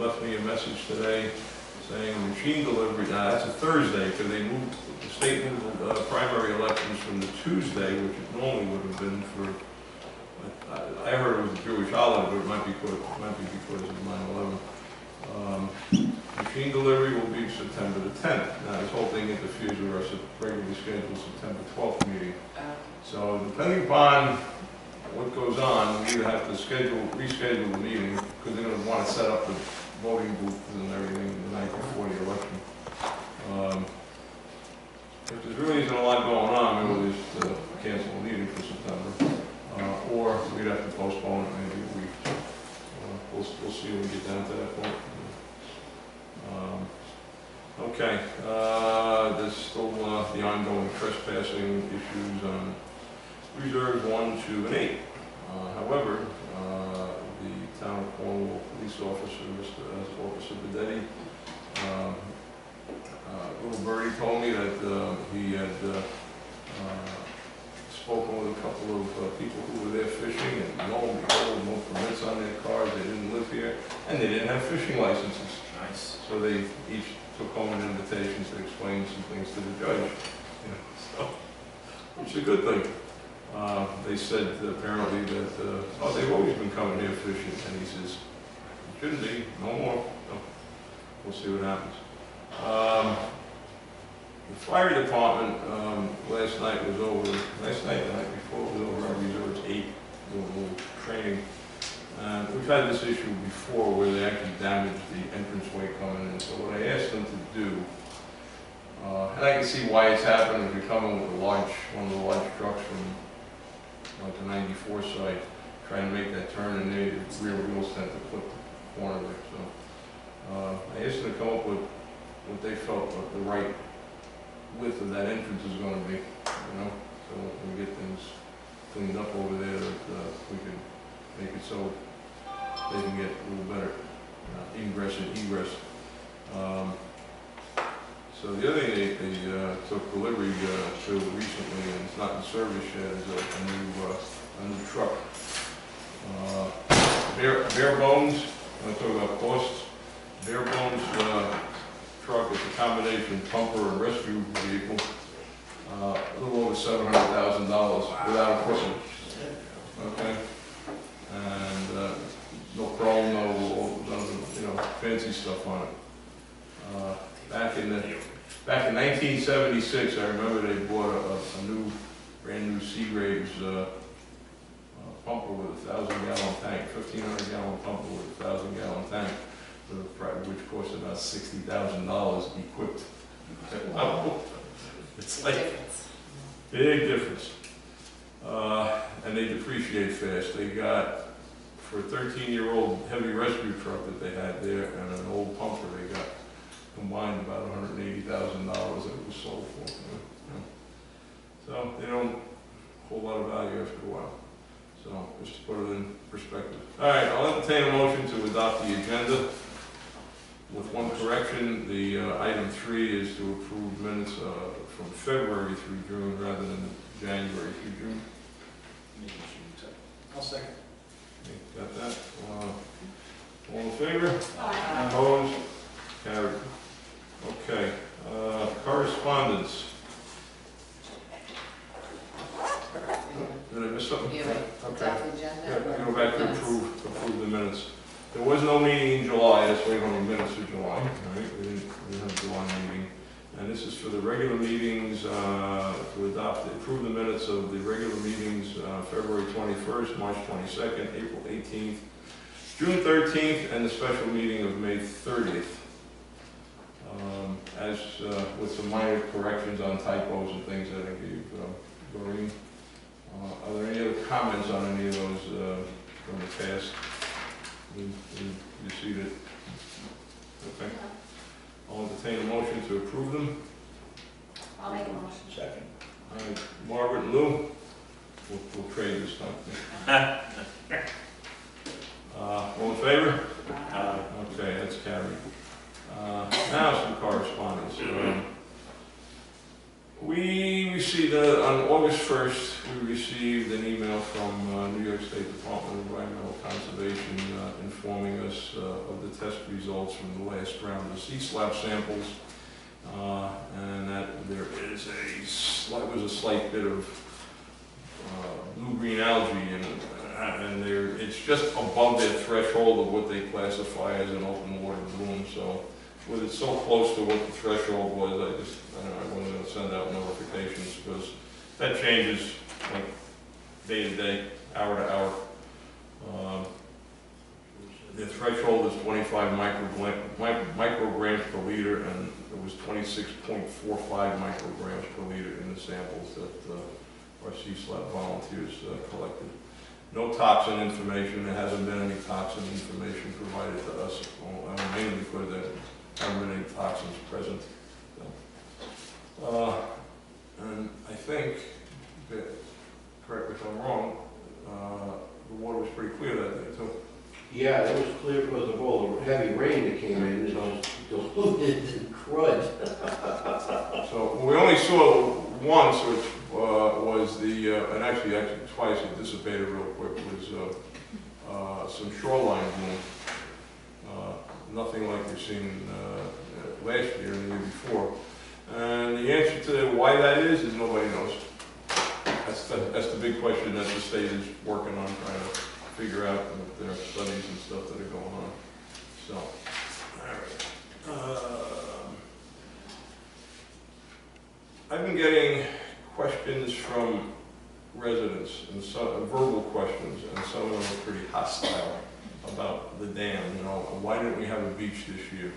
left me a message today saying machine delivery, now that's a Thursday, because they moved, the state moved primary elections from the Tuesday, which it normally would have been for, I heard it was a Jewish holiday, but it might be because of 9/11. Machine delivery will be September the 10th. Now this whole thing interferes with our regularly scheduled September 12th meeting. So depending upon what goes on, we either have to reschedule the meeting, because they're going to want to set up the voting booths and everything the night before the election. If there really isn't a lot going on, we'll just cancel the meeting for September. Or we'd have to postpone it maybe a week. We'll see when we get down to that point. Okay, there's still the ongoing trespassing issues on reserves 1, 2, and 8. However, the town of Cornwall police officer, Officer Bedetti, little birdie told me that he had spoken with a couple of people who were there fishing, and lo and behold, no permits on their cars, they didn't live here, and they didn't have fishing licenses. Nice. So they each took home an invitation to explain some things to the judge, so, which is a good thing. They said apparently that, oh, they've always been coming here fishing, and he says, it shouldn't be, no more. So we'll see what happens. The fire department last night, the night before, was over our reserves 8, doing a little training. We've had this issue before where they actually damaged the entranceway coming in. So what I asked them to do, and I can see why it's happening. If you're coming with one of the large trucks from like the 94 side, trying to make that turn, and the rear wheels tend to clip the corner there. So I asked them to come up with what they felt like the right width of that entrance is going to be, so when we get things cleaned up over there, that we can make it so they can get a little better ingress and egress. So the other thing they took delivery to recently, and it's not in service yet, is a new truck. Bare bones, I'm going to talk about costs. Bare bones truck is a combination pumper and rescue vehicle, a little over $700,000 without equipment. Okay, and no chrome, no fancy stuff on it. Back in 1976, I remember they bought a brand new Seagraves pumper with a 1,000-gallon tank, 1,500-gallon pumper with a 1,000-gallon tank, which cost about $60,000 equipped. Wow. It's like big difference. And they depreciate fast. They got, for a 13-year-old heavy rescue truck that they had there and an old pumper, they got combined about $180,000 that it was sold for. So they don't hold a lot of value after a while. So just to put it in perspective. All right, I'll entertain a motion to adopt the agenda. With one correction, the item 3 is to approve minutes from February through June rather than January through June. I'll second. Okay, got that? All in favor? Aye. Opposed? Carried. Okay. Correspondence. Did I miss something? Yeah, Okay. adopt the agenda. Yeah, go back to approve the minutes. There was no meeting in July, that's why we don't have minutes for July. All right? We didn't have a July meeting. And this is for the regular meetings, to approve the minutes of the regular meetings, February 21st, March 22nd, April 18th, June 13th, and the special meeting of May 30th. With some minor corrections on typos and things that I gave Doreen. Are there any other comments on any of those from the past? You see that? Okay. I'll entertain a motion to approve them. I'll make a motion. Second. All right, Margaret and Lou, we'll trade this time. All in favor? Okay, that's carried. Now some correspondence. We received, on August 1st, we received an email from New York State Department of Environmental Conservation informing us of the test results from the last round of sea slab samples, and that there is was a slight bit of blue-green algae in it, and it's just above that threshold of what they classify as an open water bloom. So, with it so close to what the threshold was, I wanted to send out notifications, because that changes like day to day, hour to hour. The threshold is 25 micrograms per liter, and it was 26.45 micrograms per liter in the samples that our sea slab volunteers collected. No toxin information. There hasn't been any toxin information provided to us, mainly because there haven't been any toxins present. And I think, correct me if I'm wrong, the water was pretty clear that day too. Yeah, it was clear because of all the heavy rain that came in, it was diluted and crud. So we only saw once, which was and actually twice, it dissipated real quick, was some shoreline bloom. Nothing like we've seen last year and the year before. And the answer to why that is nobody knows. That's the big question that the state is working on, trying to figure out with their studies and stuff that are going on. So, all right. I've been getting questions from residents, and some verbal questions, and some of them are pretty hostile about the dam. You know, why didn't we have a beach this year?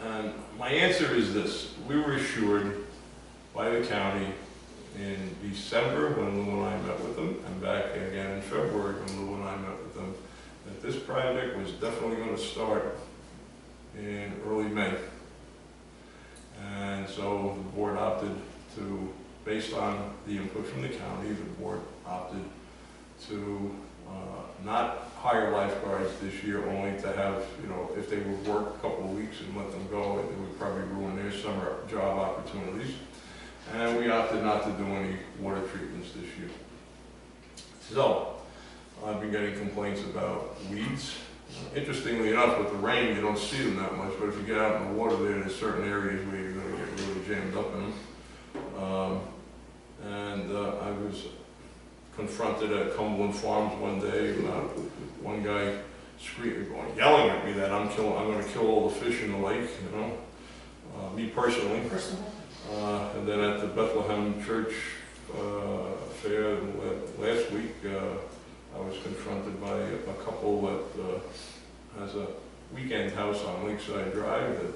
And my answer is this: we were assured by the county in December when Lou and I met with them, and back again in February when Lou and I met with them, that this project was definitely going to start in early May. And so the board opted to, based on the input from the county, the board opted to not hire lifeguards this year, only to have, you know, if they would work a couple of weeks and let them go, it would probably ruin their summer job opportunities. And we opted not to do any water treatments this year. So, I've been getting complaints about weeds. Interestingly enough, with the rain, you don't see them that much, but if you get out in the water there's certain areas where you're going to get really jammed up in them. I was confronted at Cumberland Farms one day about one guy yelling at me that I'm going to kill all the fish in the lake, you know, me personally. And then at the Bethlehem Church fair last week, I was confronted by a couple that has a weekend house on Lakeside Drive that,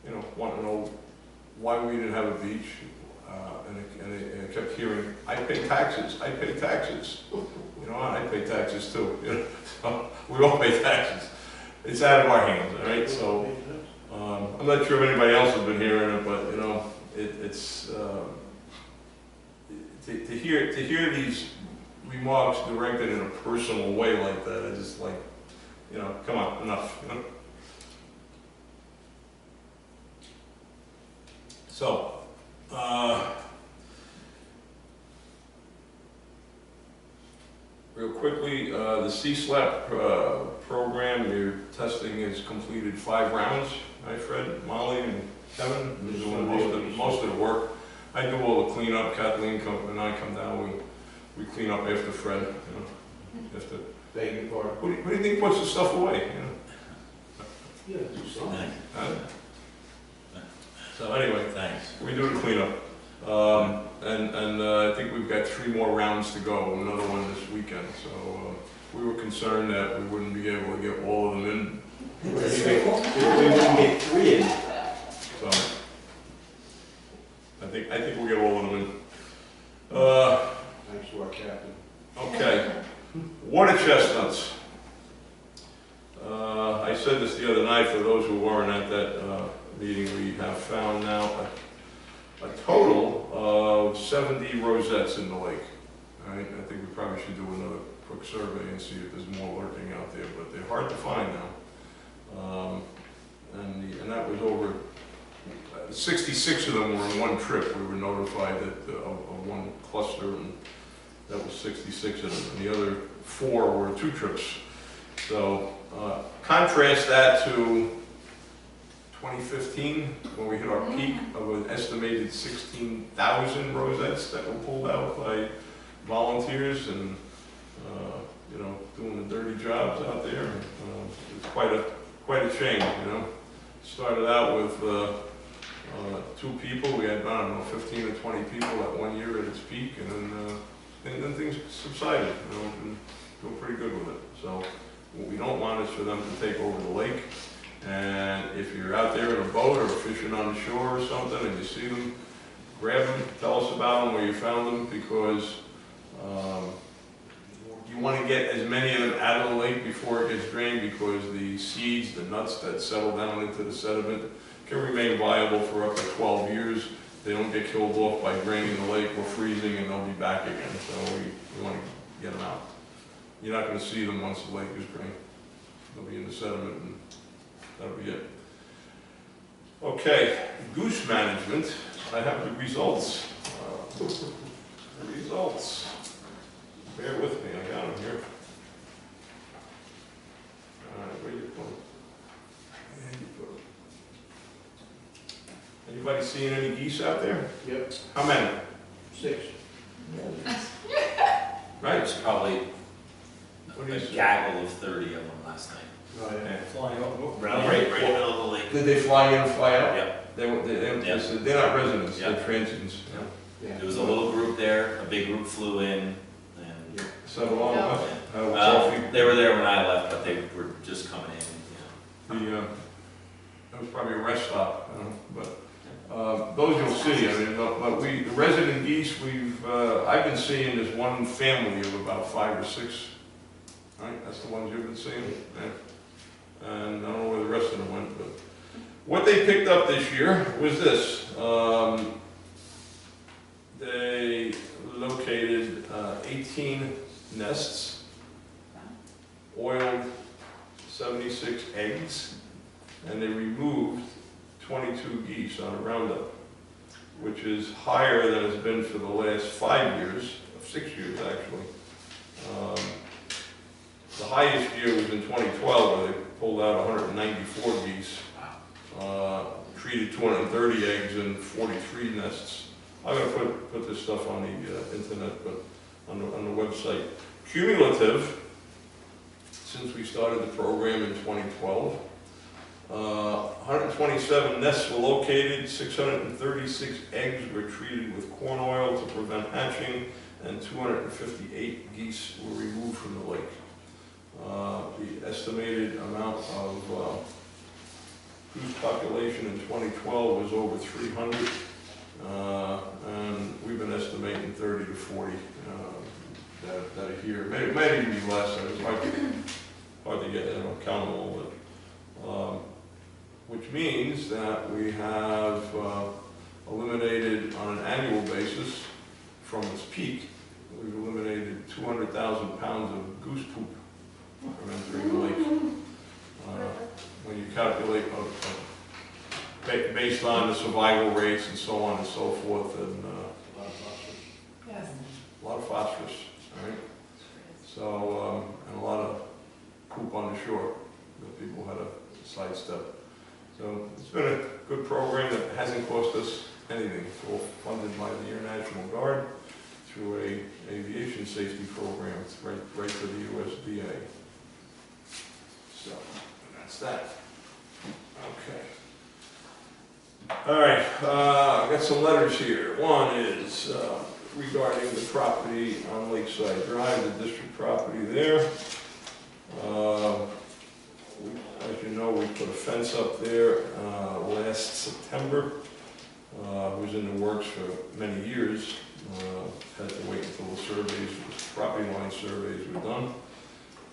you know, want to know why we didn't have a beach. And I kept hearing, I pay taxes, I pay taxes. You know, I pay taxes too. You know? So we all pay taxes. It's out of our hands, all right? So I'm not sure if anybody else has been hearing it, but you know, it's to hear these remarks directed in a personal way like that. I just like, you know, come on, enough. You know? So. Real quickly, the CSLAP program, your testing has completed 5 rounds. Right, Fred, Molly, and Kevin have been doing most of the work. I do all the cleanup. Kathleen and I come down. We clean up after Fred. You know, just to, Thank you, Clark. who do you think puts the stuff away? You know? Yeah, do something. So anyway, Thanks. we do the cleanup. I think we've got 3 more rounds to go, another one this weekend. So we were concerned that we wouldn't be able to get all of them in. We wouldn't get 3 in. So I think we'll get all of them in. Thanks to our captain. Okay, water chestnuts. I said this the other night for those who weren't at that meeting. We have found now a total of 70 rosettes in the lake. Right? I think we probably should do another quick survey and see if there's more lurking out there, but they're hard to find now. And that was over 66 of them were in one trip. We were notified that of one cluster, and that was 66 of them, and the other 4 were 2 trips. So contrast that to 2015, when we hit our peak of an estimated 16,000 rosettes that were pulled out by volunteers and you know, doing the dirty jobs out there. It's quite a change, you know. Started out with 2 people. We had, I don't know, 15 or 20 people at one year at its peak, and then things subsided, you know, and doing pretty good with it. So what we don't want is for them to take over the lake. And if you're out there in a boat or fishing on the shore or something and you see them, grab them, tell us about them, where you found them, because you want to get as many of them out of the lake before it gets drained, because the seeds, the nuts that settle down into the sediment can remain viable for up to 12 years. They don't get killed off by draining the lake or freezing, and they'll be back again. So we want to get them out. You're not going to see them once the lake is drained. They'll be in the sediment, and that'll be it. Okay, goose management. I have the results. Bear with me, I got them here. Where you put them? There you put them. Anybody seeing any geese out there? Yep, How many? 6. Right? There's probably What do you a say? gaggle of 30 of them last night. Oh, yeah. Flying right in the middle of the lake. Did they fly in and fly out? Yep. They're Yep. not residents, Yep. they're transients. Yeah. There was a little group there, a big group flew in, and So along Yeah. with coffee. they were there when I left, but they were just coming in, That was probably a rest stop, you know, but those you'll see. I mean, but the resident geese I've been seeing is one family of about 5 or 6. Right, that's the ones you've been seeing. Yeah. And I don't know where the rest of them went, but what they picked up this year was this. They located 18 nests, oiled 76 eggs, and they removed 22 geese on a roundup, which is higher than it's been for the last 5 years, 6 years actually. The highest year was in 2012, where they pulled out 194 geese, treated 230 eggs and 43 nests. I'm going to put this stuff on the internet, but on the website. Cumulative, since we started the program in 2012, 127 nests were located, 636 eggs were treated with corn oil to prevent hatching, and 258 geese were removed from the lake. The estimated amount of goose population in 2012 was over 300, and we've been estimating 30 to 40 that are here. It may even be less. It's hard to get, count them all, but which means that we have eliminated on an annual basis from its peak, we've eliminated 200,000 pounds of goose poop from entering the lake. When you calculate based on the survival rates and so on and so forth, and Yes. a lot of phosphorus, all right? So, and a lot of poop on the shore that people had to sidestep. So it's been a good program that hasn't cost us anything. It's all funded by the Air National Guard through a aviation safety program. It's right to the USDA. So that's that. Okay. All right, I've got some letters here. One is regarding the property on Lakeside Drive, the district property there. As you know, we put a fence up there last September. It was in the works for many years. Had to wait until the surveys, property line surveys were done.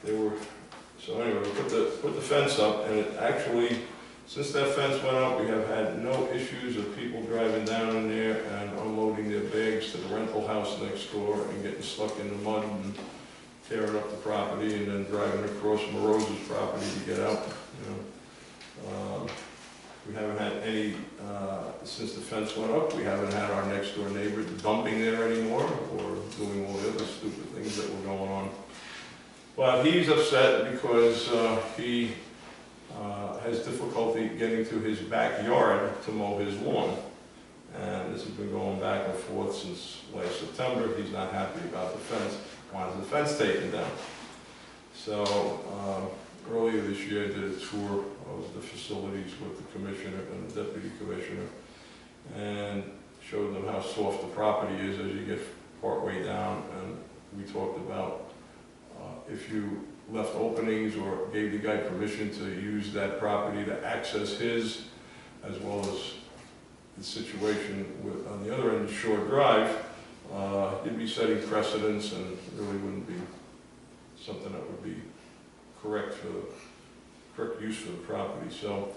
So anyway, we put the fence up, and it actually, since that fence went up, we have had no issues of people driving down in there and unloading their bags to the rental house next door and getting stuck in the mud and tearing up the property and then driving across Morose's property to get out. You know. We haven't had any, since the fence went up, we haven't had our next door neighbor dumping there anymore or doing all the other stupid things that were going on. But he's upset because he has difficulty getting to his backyard to mow his lawn. And this has been going back and forth since last September. He's not happy about the fence, wants the fence taken down. So earlier this year I did a tour of the facilities with the commissioner and the deputy commissioner and showed them how soft the property is as you get partway down. And we talked about if you left openings or gave the guy permission to use that property to access his, as well as the situation with, on the other end of Shore Drive, you'd be setting precedents and really wouldn't be something that would be correct for the correct use for the property. So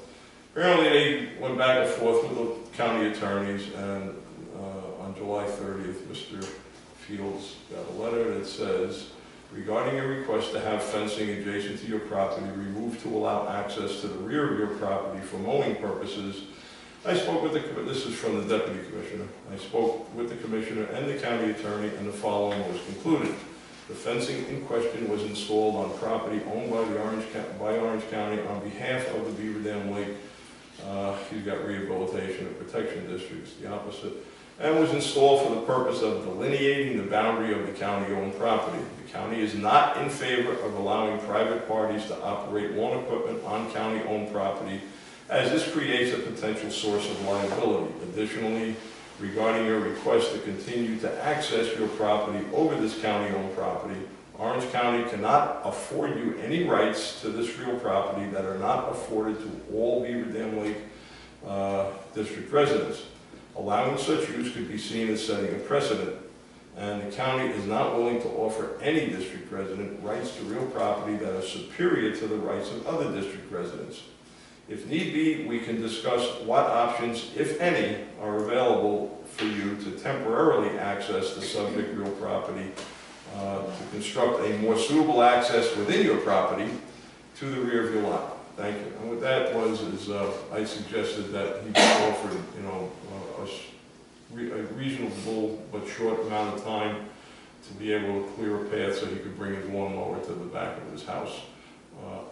apparently they went back and forth with the county attorneys, and on July 30th, Mr. Fields got a letter that says, regarding a request to have fencing adjacent to your property removed to allow access to the rear of your property for mowing purposes, I spoke with the, this is from the deputy commissioner, I spoke with the commissioner and the county attorney, and the following was concluded. The fencing in question was installed on property owned by Orange County on behalf of the Beaver Dam Lake. He's got rehabilitation and protection districts, the opposite, and was installed for the purpose of delineating the boundary of the county-owned property. The county is not in favor of allowing private parties to operate lawn equipment on county-owned property, as this creates a potential source of liability. Additionally, regarding your request to continue to access your property over this county-owned property, Orange County cannot afford you any rights to this real property that are not afforded to all Beaver Dam Lake District residents. Allowing such use could be seen as setting a precedent, and the county is not willing to offer any district resident rights to real property that are superior to the rights of other district residents. If need be, we can discuss what options, if any, are available for you to temporarily access the subject real property, to construct a more suitable access within your property to the rear of your lot. Thank you. And what that was is I suggested that he offered, you know, a reasonable but short amount of time to be able to clear a path so he could bring his lawnmower to the back of his house,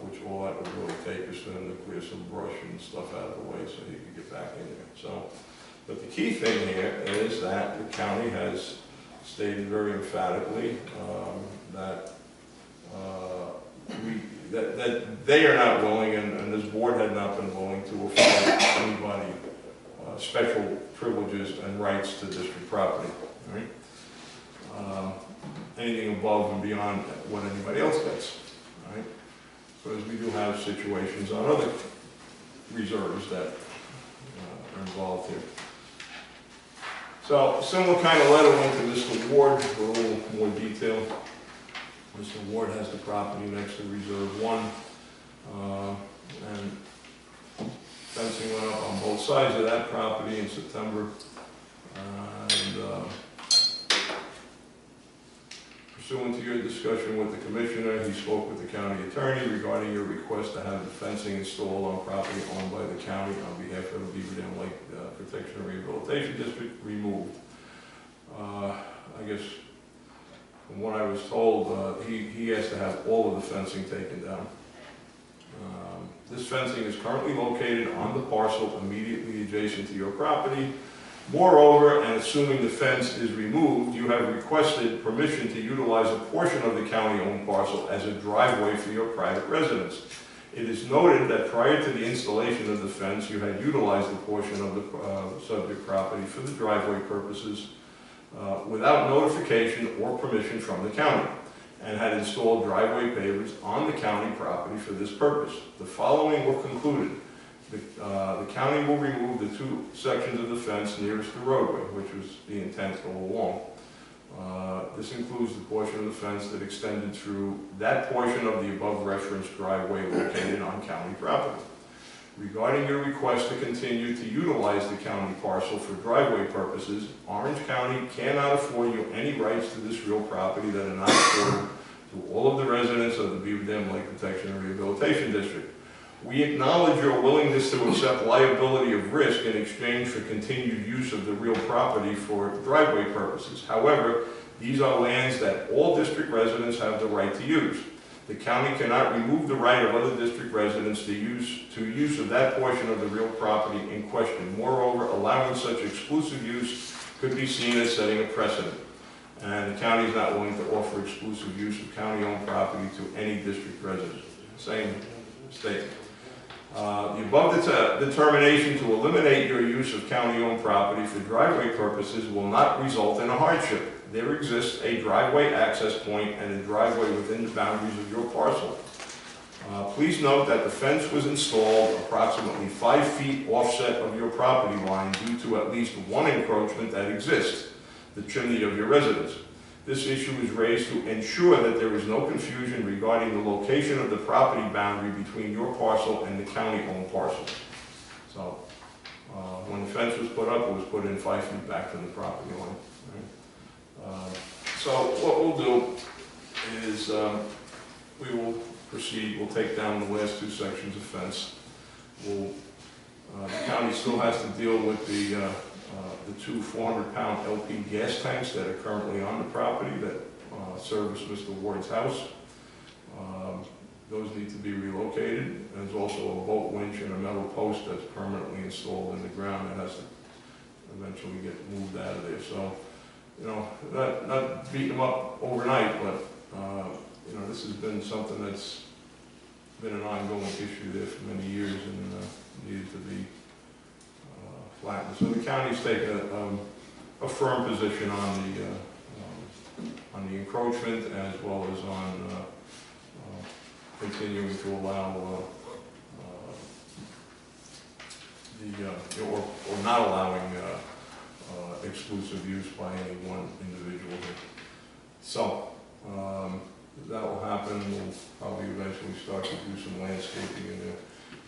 which all that would really take is for him to clear some brush and stuff out of the way so he could get back in there. So, but the key thing here is that the county has stated very emphatically that that they are not willing, and this board had not been willing to afford anybody special privileges and rights to district property, right? Anything above and beyond what anybody else gets, right? Because we do have situations on other reserves that are involved here. So, similar kind of letter went to Mr. Ward for a little more detail. Mr. Ward has the property next to Reserve 1, and fencing went up on both sides of that property in September. And pursuant to your discussion with the commissioner, he spoke with the county attorney regarding your request to have the fencing installed on property owned by the county on behalf of the Beaver Dam Lake Protection and Rehabilitation District removed. I guess from what I was told, he has to have all of the fencing taken down. This fencing is currently located on the parcel immediately adjacent to your property. Moreover, and assuming the fence is removed, you have requested permission to utilize a portion of the county-owned parcel as a driveway for your private residence. It is noted that prior to the installation of the fence, you had utilized a portion of the subject property for the driveway purposes without notification or permission from the county, and had installed driveway pavers on the county property for this purpose. The following were concluded. The county will remove the 2 sections of the fence nearest the roadway, which was the intent all along. This includes the portion of the fence that extended through that portion of the above referenced driveway located on county property. Regarding your request to continue to utilize the county parcel for driveway purposes, Orange County cannot afford you any rights to this real property that are not afforded to all of the residents of the Beaver Dam Lake Protection and Rehabilitation District. We acknowledge your willingness to accept liability of risk in exchange for continued use of the real property for driveway purposes. However, these are lands that all district residents have the right to use. The county cannot remove the right of other district residents to use of that portion of the real property in question. Moreover, allowing such exclusive use could be seen as setting a precedent. And the county is not willing to offer exclusive use of county-owned property to any district resident. Same statement. The above determination to eliminate your use of county-owned property for driveway purposes will not result in a hardship. There exists a driveway access point and a driveway within the boundaries of your parcel. Please note that the fence was installed approximately 5 feet offset of your property line due to at least one encroachment that exists, the chimney of your residence. This issue is raised to ensure that there is no confusion regarding the location of the property boundary between your parcel and the county-owned parcel. So, when the fence was put up, it was put in 5 feet back from the property line. Right? So what we'll do is we will proceed. We'll take down the last 2 sections of fence. The county still has to deal with the 2 400-pound LP gas tanks that are currently on the property that service Mr. Ward's house. Those need to be relocated. There's also a boat winch and a metal post that's permanently installed in the ground that has to eventually get moved out of there. So, you know, not beating them up overnight, but you know, this has been something that's been an ongoing issue there for many years and needed to be flattened. So the county's taken a firm position on the encroachment as well as on continuing to allow or not allowing exclusive use by any one individual. So that will happen. We'll probably eventually start to do some landscaping in there.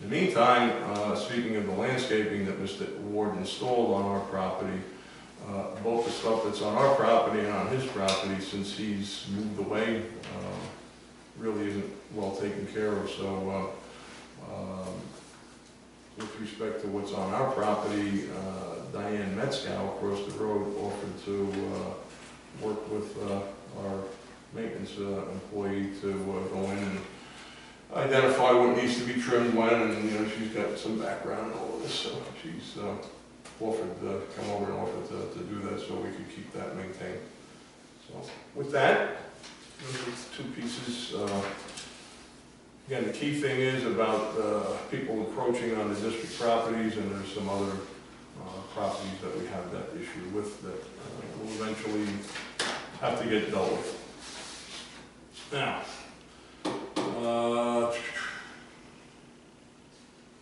In the meantime, speaking of the landscaping that Mr. Ward installed on our property, both the stuff that's on our property and on his property, since he's moved away, really isn't well taken care of. So with respect to what's on our property, Diane Metzgow across the road offered to work with our maintenance employee to go in and identify what needs to be trimmed when, and you know, she's got some background in all of this, so she's offered to come over and offered to do that so we could keep that maintained. So with that, those are 2 pieces. Again, the key thing is about people encroaching on the district properties, and there's some other properties that we have that issue with that will eventually have to get dealt with. Now, the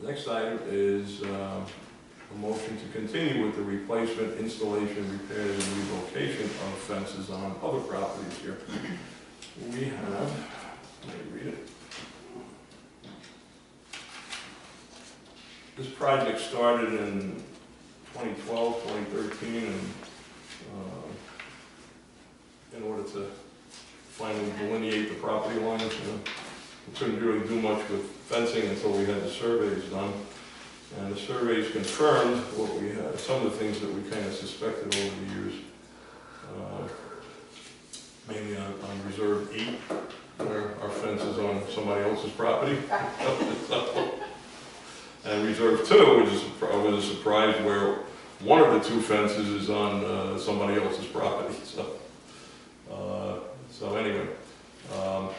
next item is a motion to continue with the replacement, installation, repairs, and relocation of fences on other properties here. We have, let me read it. This project started in 2012, 2013, and in order to finally delineate the property lines, we couldn't really do much with fencing until we had the surveys done. And the surveys confirmed what we had, some of the things that we kind of suspected over the years, mainly on Reserve 8, where our fence is on somebody else's property. And Reserve 2, which was a surprise, where one of the 2 fences is on somebody else's property. So anyway, the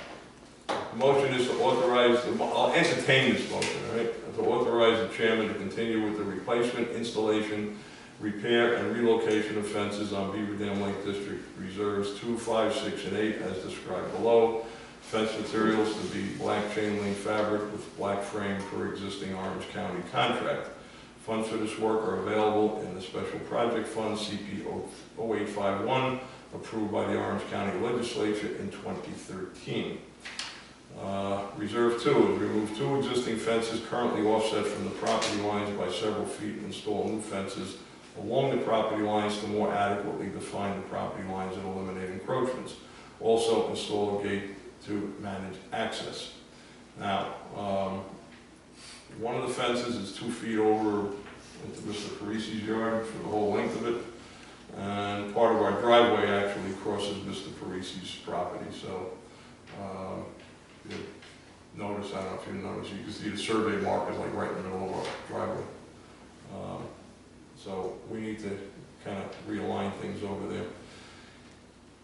motion is to authorize, I'll entertain this motion, all right? To authorize the chairman to continue with the replacement, installation, repair, and relocation of fences on Beaver Dam Lake District Reserves 2, 5, 6, and 8 as described below. Fence materials to be black chain link fabric with black frame per existing Orange County contract. Funds for this work are available in the Special Project Fund CP 0851, approved by the Orange County Legislature in 2013. Reserve 2 is remove 2 existing fences currently offset from the property lines by several feet and install new fences along the property lines to more adequately define the property lines and eliminate encroachments. Also install a gate to manage access. Now, One of the fences is 2 feet over into Mr. Parisi's yard for the whole length of it. And part of our driveway actually crosses Mr. Parisi's property, so, you notice, I don't know if you notice, you can see the survey mark is like right in the middle of our driveway. So we need to kind of realign things over there.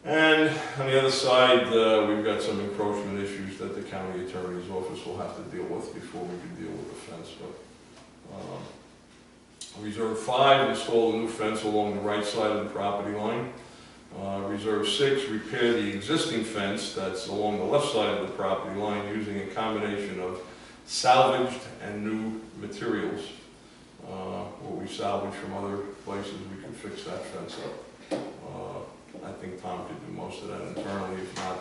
And on the other side, we've got some encroachment issues that the county attorney's office will have to deal with before we can deal with the fence. But Reserve 5, install a new fence along the right side of the property line. Reserve 6, repair the existing fence that's along the left side of the property line using a combination of salvaged and new materials. What we salvaged from other places, we can fix that fence up. I think Tom could do most of that internally. If not,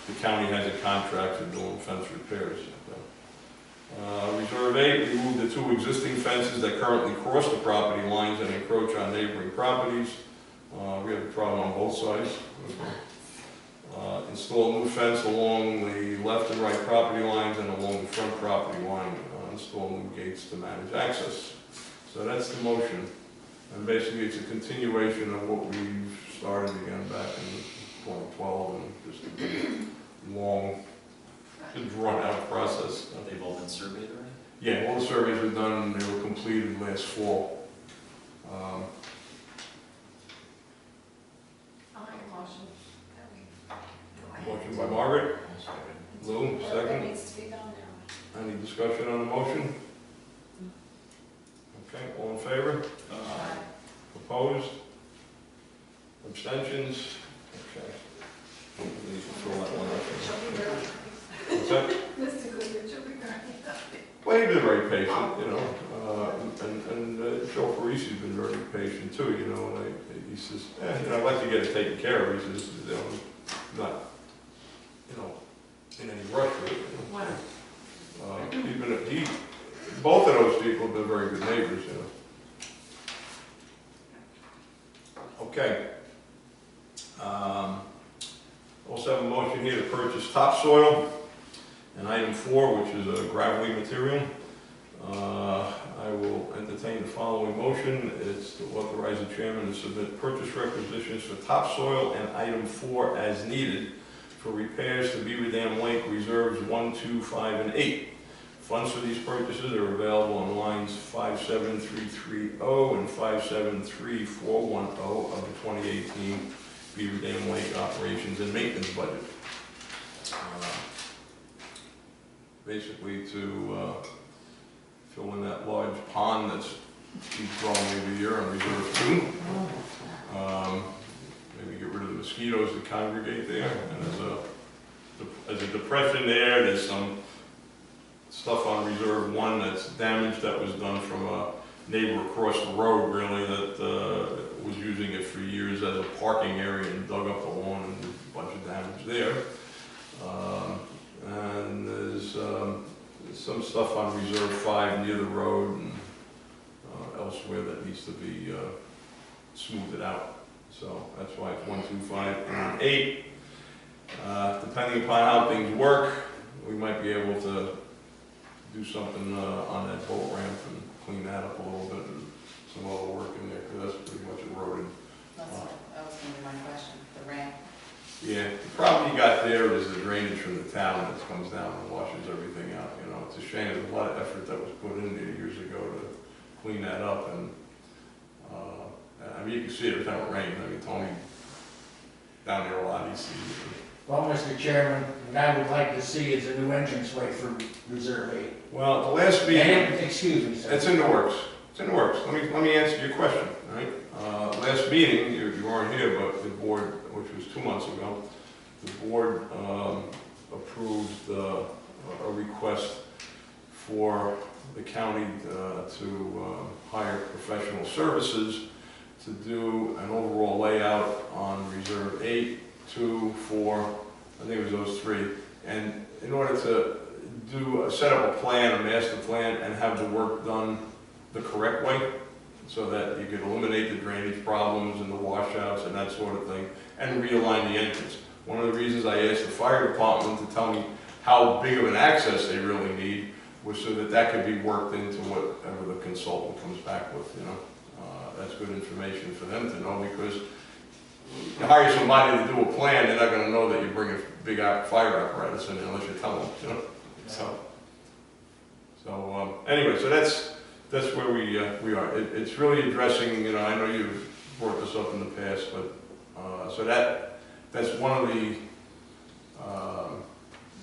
the county has a contract for doing fence repairs. Reserve 8, remove the 2 existing fences that currently cross the property lines and encroach on neighboring properties. We have a problem on both sides. Install a new fence along the left and right property lines and along the front property line. Install new gates to manage access. So that's the motion. And basically it's a continuation of what we've started again back in 2012, and just a long, drawn-out process. They've all been surveyed already? Yeah, all the surveys were done, they were completed last fall. I'll make a motion that we. Motion by Margaret. Lou, That second. needs to be done now. Any discussion on the motion? Okay, all in favor? Opposed? Abstentions? Okay. We need to throw that one out. What's that? Mr. Goodrich, you'll be very happy. Well, he's been very patient, you know, and Joe Parisi's been very patient too, you know, and he says, you know, I'd like to get it taken care of. He says, you know, not, you know, in any rush with it. You know. Both of those people have been very good neighbors, you know. Okay. Also have a motion here to purchase topsoil, and item 4, which is a gravelly material. I will entertain the following motion. It's to authorize the chairman to submit purchase requisitions for topsoil and item 4 as needed for repairs to Beaver Dam Lake Reserves 1, 2, 5, and 8. Funds for these purchases are available on lines 57330 and 573410 of the 2018 Beaver Dam Lake Operations and Maintenance Budget. Basically to fill in that large pond that's keeps growing every year on Reserve 2. Maybe get rid of the mosquitoes that congregate there. And there's a depression there. There's some stuff on Reserve 1 that's damaged that was done from a neighbor across the road, really, that was using it for years as a parking area and dug up the lawn, and there's a bunch of damage there. And there's some stuff on Reserve 5 near the road and elsewhere that needs to be smoothed out. So that's why it's 1, 2, 5, and 8. Depending upon how things work, we might be able to do something on that boat ramp and clean that up a little bit, and some other work in there, because that's pretty much eroded. That was going to be my question, the ramp. Yeah, the problem you got there is the drainage from the town that comes down and washes everything out. You know, it's a shame. There's a lot of effort that was put in there years ago to clean that up, and I mean, you can see it every time it rains. I mean, Tony down there a lot, he sees it. Well, Mr. Chairman, what I would like to see is a new entranceway for Reserve 8. Well, the last meeting, And, excuse me, sir. it's in the works. It's in the works. Let me answer your question. All right. Last meeting, you weren't here, but the board, which was 2 months ago, the board approved a request for the county to hire professional services to do an overall layout on Reserve 8, 2, 4, I think it was those 3. And in order to set up a plan, a master plan, and have the work done the correct way, so that you could eliminate the drainage problems and the washouts and that sort of thing, and realign the entrance. One of the reasons I asked the fire department to tell me how big of an access they really need was so that that could be worked into whatever the consultant comes back with, you know. That's good information for them to know, because you hire somebody to do a plan, they're not gonna know that you bring a big fire apparatus in unless you tell them, you know. So anyway, so that's where we are. It's really addressing, you know, I know you've brought this up in the past, but so that's one of the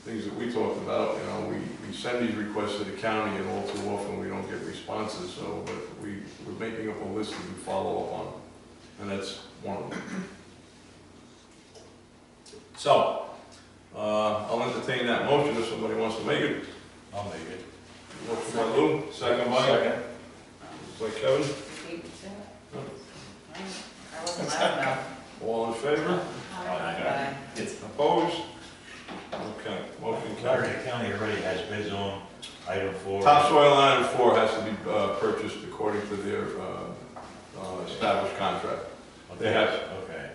things that we talked about. You know, we send these requests to the county, and all too often we don't get responses. So, but we're making up a list that we follow up on, and that's one of them. So, I'll entertain that motion if somebody wants to make it. I'll make it. Motion by Lou, second by? Second. By Kevin. Beat me to it. I wasn't loud enough. All in favor? Aye. Opposed? Okay, motion carried. Larry County already has bids on item 4. Topsoil item 4 has to be purchased according to their established contract. Okay.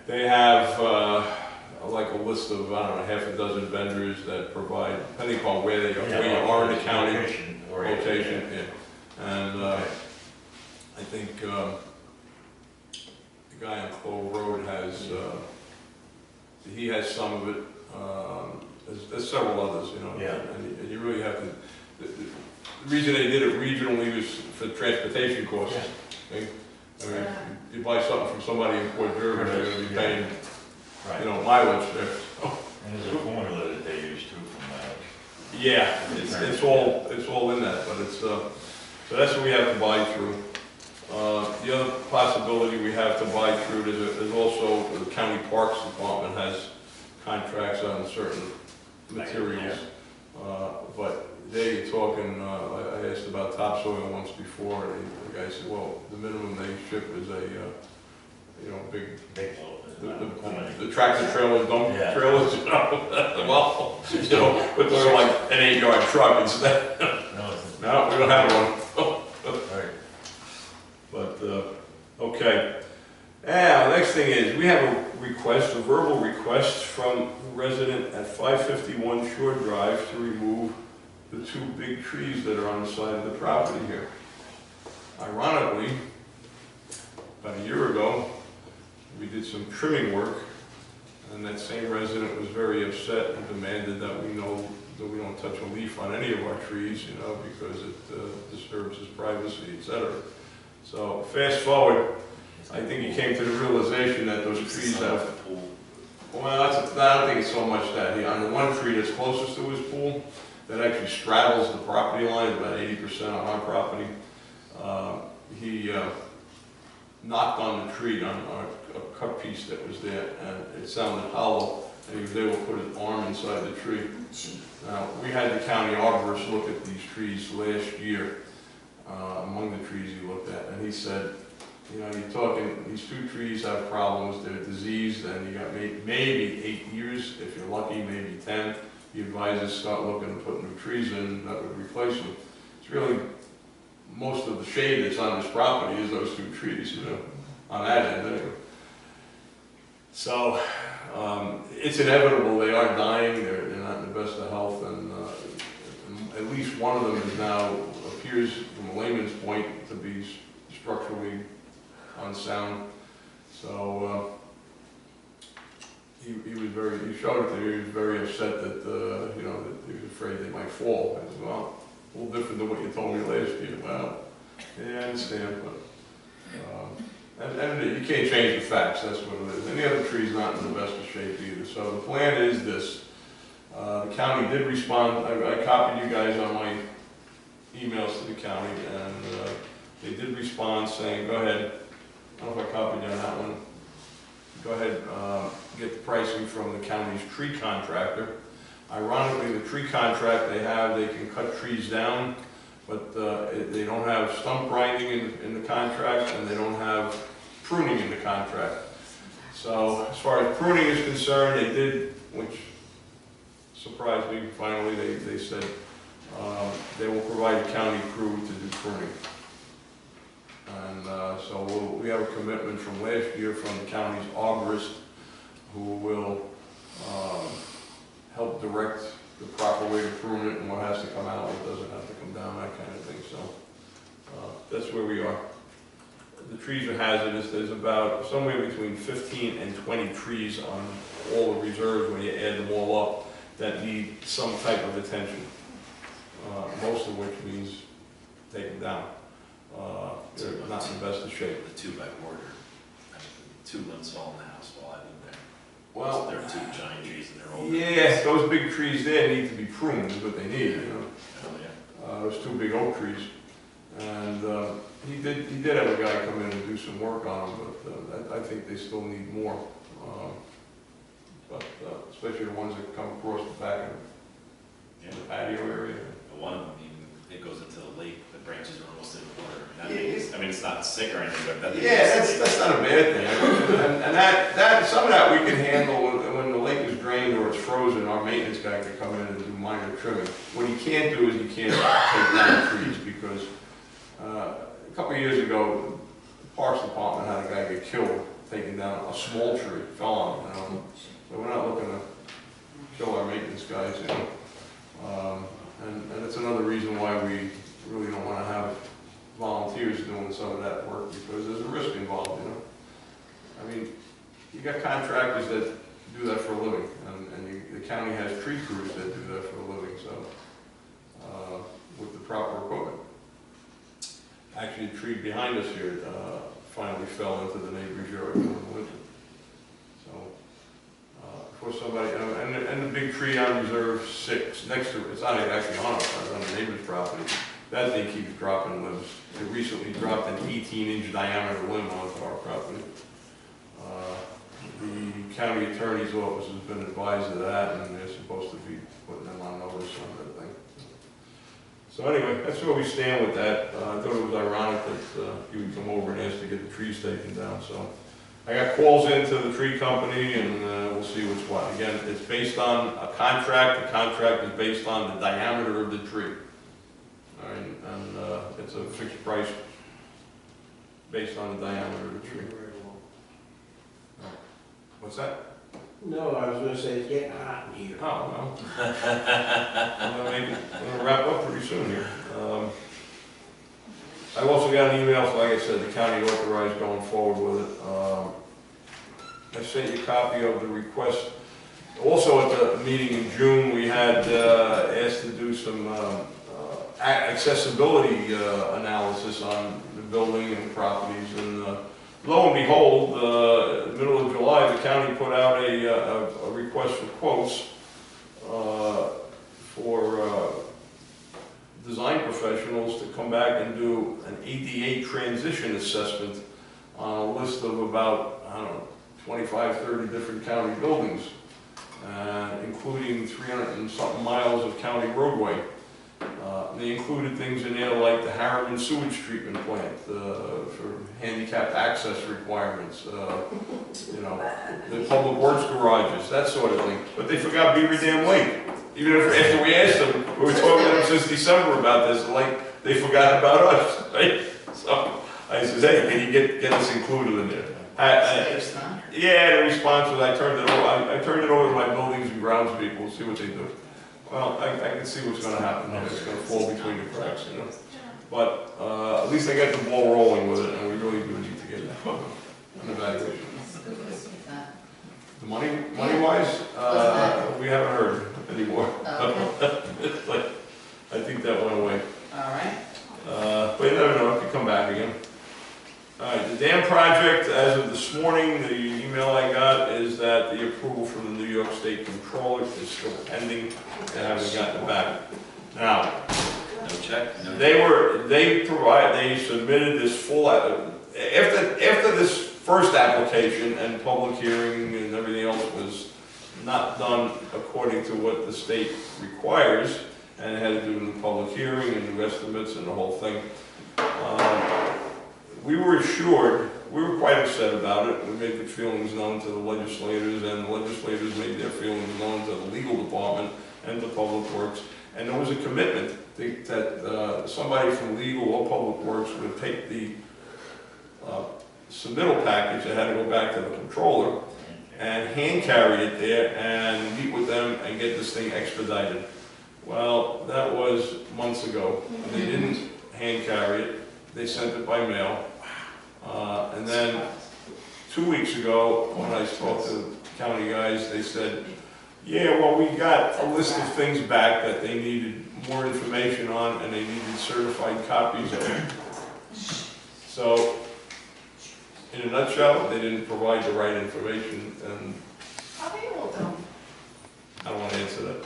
They have like a list of, I don't know, half a dozen vendors that provide, depending upon where you are in the county. Location, yeah. And I think the guy on Clove Road has, he has some of it. There's several others, you know. Yeah. And you really have to, the reason they did it regionally was for transportation costs. Yeah. Okay? I mean, you buy something from somebody in Port Jervis, you're going to be paying, Right. you know, mileage there. And there's a formula that they use too from that. Yeah, it's all in that, but it's, so that's what we have to buy through. The other possibility we have to buy through, there's also, the county parks department has contracts on certain materials. But they're talking, I asked about topsoil once before, and the guy said, well, the minimum they ship is a, you know, big, the tractor trailers, dump trailers, you know. Well, you know, but they're like an 8-yard truck instead. No, we don't have one. Right. But, okay. Now, the next thing is, we have a request, a verbal request from a resident at 551 Shore Drive to remove the 2 big trees that are on the side of the property here. Ironically, about a year ago, we did some trimming work, and that same resident was very upset and demanded that we know that we don't touch a leaf on any of our trees, you know, because it disturbs his privacy, etc. So fast forward, I think he came to the realization that those trees have, well, I don't think it's so much that. On the one tree that's closest to his pool, that actually straddles the property line, about 80% on our property, he knocked on the tree, on a cut piece that was there, and it sounded hollow, and he was able to put his arm inside the tree. Now, we had the county arborist look at these trees last year, among the trees he looked at, and he said, you know, you're talking, these 2 trees have problems, they're diseased, and you got maybe 8 years, if you're lucky, maybe 10. He advises start looking to put new trees in that would replace them. It's really, most of the shade that's on this property is those 2 trees, you know, on that end anyway. So, it's inevitable, they are dying, they're not in the best of health, and at least one of them is now, appears from a layman's point to be structurally unsound. So, he showed it to me, he was very upset that, you know, that he was afraid they might fall. I said, well, a little different than what you told me last year. Well, yeah, I understand, but, and you can't change the facts, that's what it is. Any other tree's not in the best of shape either. So the plan is this. The county did respond, I copied you guys on my emails to the county, and they did respond saying, go ahead, I don't know if I copied you on that one. Go ahead, get the pricing from the county's tree contractor. Ironically, the tree contract they have, they can cut trees down, but they don't have stump grinding in the contract, and they don't have pruning in the contract. So as far as pruning is concerned, they did, which surprised me, finally they said they will provide a county crew to do pruning. And so we have a commitment from last year from the county's arborist, who will help direct the proper way to prune it and what has to come out, what doesn't have to come down, that kind of thing, so. That's where we are. The trees are hazardous. There's about somewhere between 15 and 20 trees on all the reserves when you add them all up that need some type of attention. Most of which means take them down. They're not in the best of shape. The 2x4, 2 limbs fall in the house while I live there. Well, They're 2 giant trees and they're old. yeah, those big trees there need to be pruned, is what they need, you know. Oh, yeah. Those 2 big oak trees. And he did have a guy come in and do some work on them, but I think they still need more. Especially the ones that come across the back of Yeah. the patio area. One of them, even, it goes into the lake, the branches are almost in the water. I mean, it's not sick or anything, but that. Yeah, that's not a bad thing. And that, some of that we can handle when the lake is drained or it's frozen, our maintenance guy can come in and do minor trimming. What he can't do is he can't take down trees because a couple of years ago, the Parks Department had a guy get killed taking down a small tree, fell on him, you know. So we're not looking to kill our maintenance guys, you know. And that's another reason why we really don't want to have volunteers doing some of that work because there's a risk involved, you know. I mean, you got contractors that do that for a living, and the county has tree crews that do that for a living, so with the proper equipment. Actually, the tree behind us here finally fell into the neighbor's yard in the winter. So, for somebody, and the big tree on Reserve 6 next to it, it's not actually on us, it's on the neighbor's property. That thing keeps dropping limbs. It recently dropped an 18-inch diameter limb onto our property. The county attorney's office has been advised of that, and they're supposed to be putting them on notice on that thing. So anyway, that's where we stand with that. I thought it was ironic that you would come over and ask to get the trees taken down. So I got calls into the tree company, and we'll see what's what. Again, it's based on a contract. The contract is based on the diameter of the tree. All right, and it's a fixed price based on the diameter of the tree. What's that? No, I was gonna say, it's getting hot in here. Oh, well. I'm gonna wrap up pretty soon here. I also got an email, so like I said, the county authorized going forward with it. I sent you a copy of the request. Also at the meeting in June, we had asked to do some accessibility analysis on the building and properties, and lo and behold, middle of July, the county put out a request for quotes for design professionals to come back and do an ADA transition assessment on a list of about, I don't know, 25, 30 different county buildings, including 300 and something miles of county roadway. They included things in there like the Harriman sewage treatment plant for handicapped access requirements, you know, the public works garages, that sort of thing. But they forgot Beaver Dam Lake. Even after we asked them, we were talking to them since December about this, like they forgot about us, right? So I said, hey, can you get us included in there? Yeah, the response was I turned it over to my buildings and grounds people, see what they do. Well, I can see what's going to happen there. It's going to fall between the cracks, you know. But at least I got the ball rolling with it, and we really do need to get an evaluation. The money-wise, we haven't heard anymore. It's like, I think that went away. All right. But you never know, it could come back again. All right, the dam project, as of this morning, the email I got is that the approval from the New York State Controller is still pending. They haven't gotten it back. Now, No check? No. They submitted this full, after this first application and public hearing and everything else was not done according to what the state requires, and it had to do with the public hearing and new estimates and the whole thing. We were assured, we were quite upset about it. We made the feelings known to the legislators, and the legislators made their feelings known to the legal department and to Public Works. And there was a commitment that somebody from legal or Public Works would take the submittal package that had to go back to the controller and hand carry it there and meet with them and get this thing expedited. Well, that was months ago. They didn't hand carry it. They sent it by mail. And then 2 weeks ago, when I spoke to the county guys, they said, yeah, well, we got a list of things back that they needed more information on, and they needed certified copies of it. So, in a nutshell, they didn't provide the right information, and How are you all done? I don't want to answer that.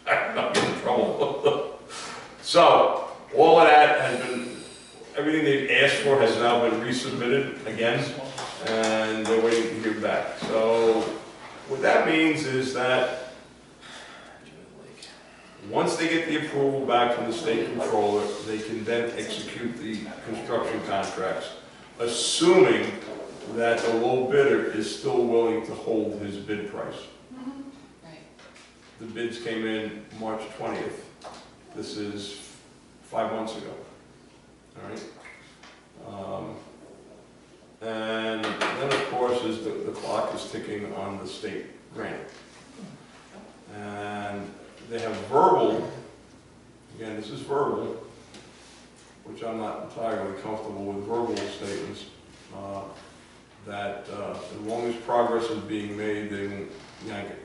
I'm not getting in trouble. So, all of that has been, everything they've asked for has now been resubmitted again, and they're waiting to hear back. So, what that means is that once they get the approval back from the state controller, they can then execute the construction contracts, assuming that the low bidder is still willing to hold his bid price. Right. The bids came in March 20th. This is 5 months ago. All right? And then, of course, is the clock is ticking on the state grant. And they have verbal, again, this is verbal, which I'm not entirely comfortable with verbal statements, that as long as progress is being made, they won't yank it.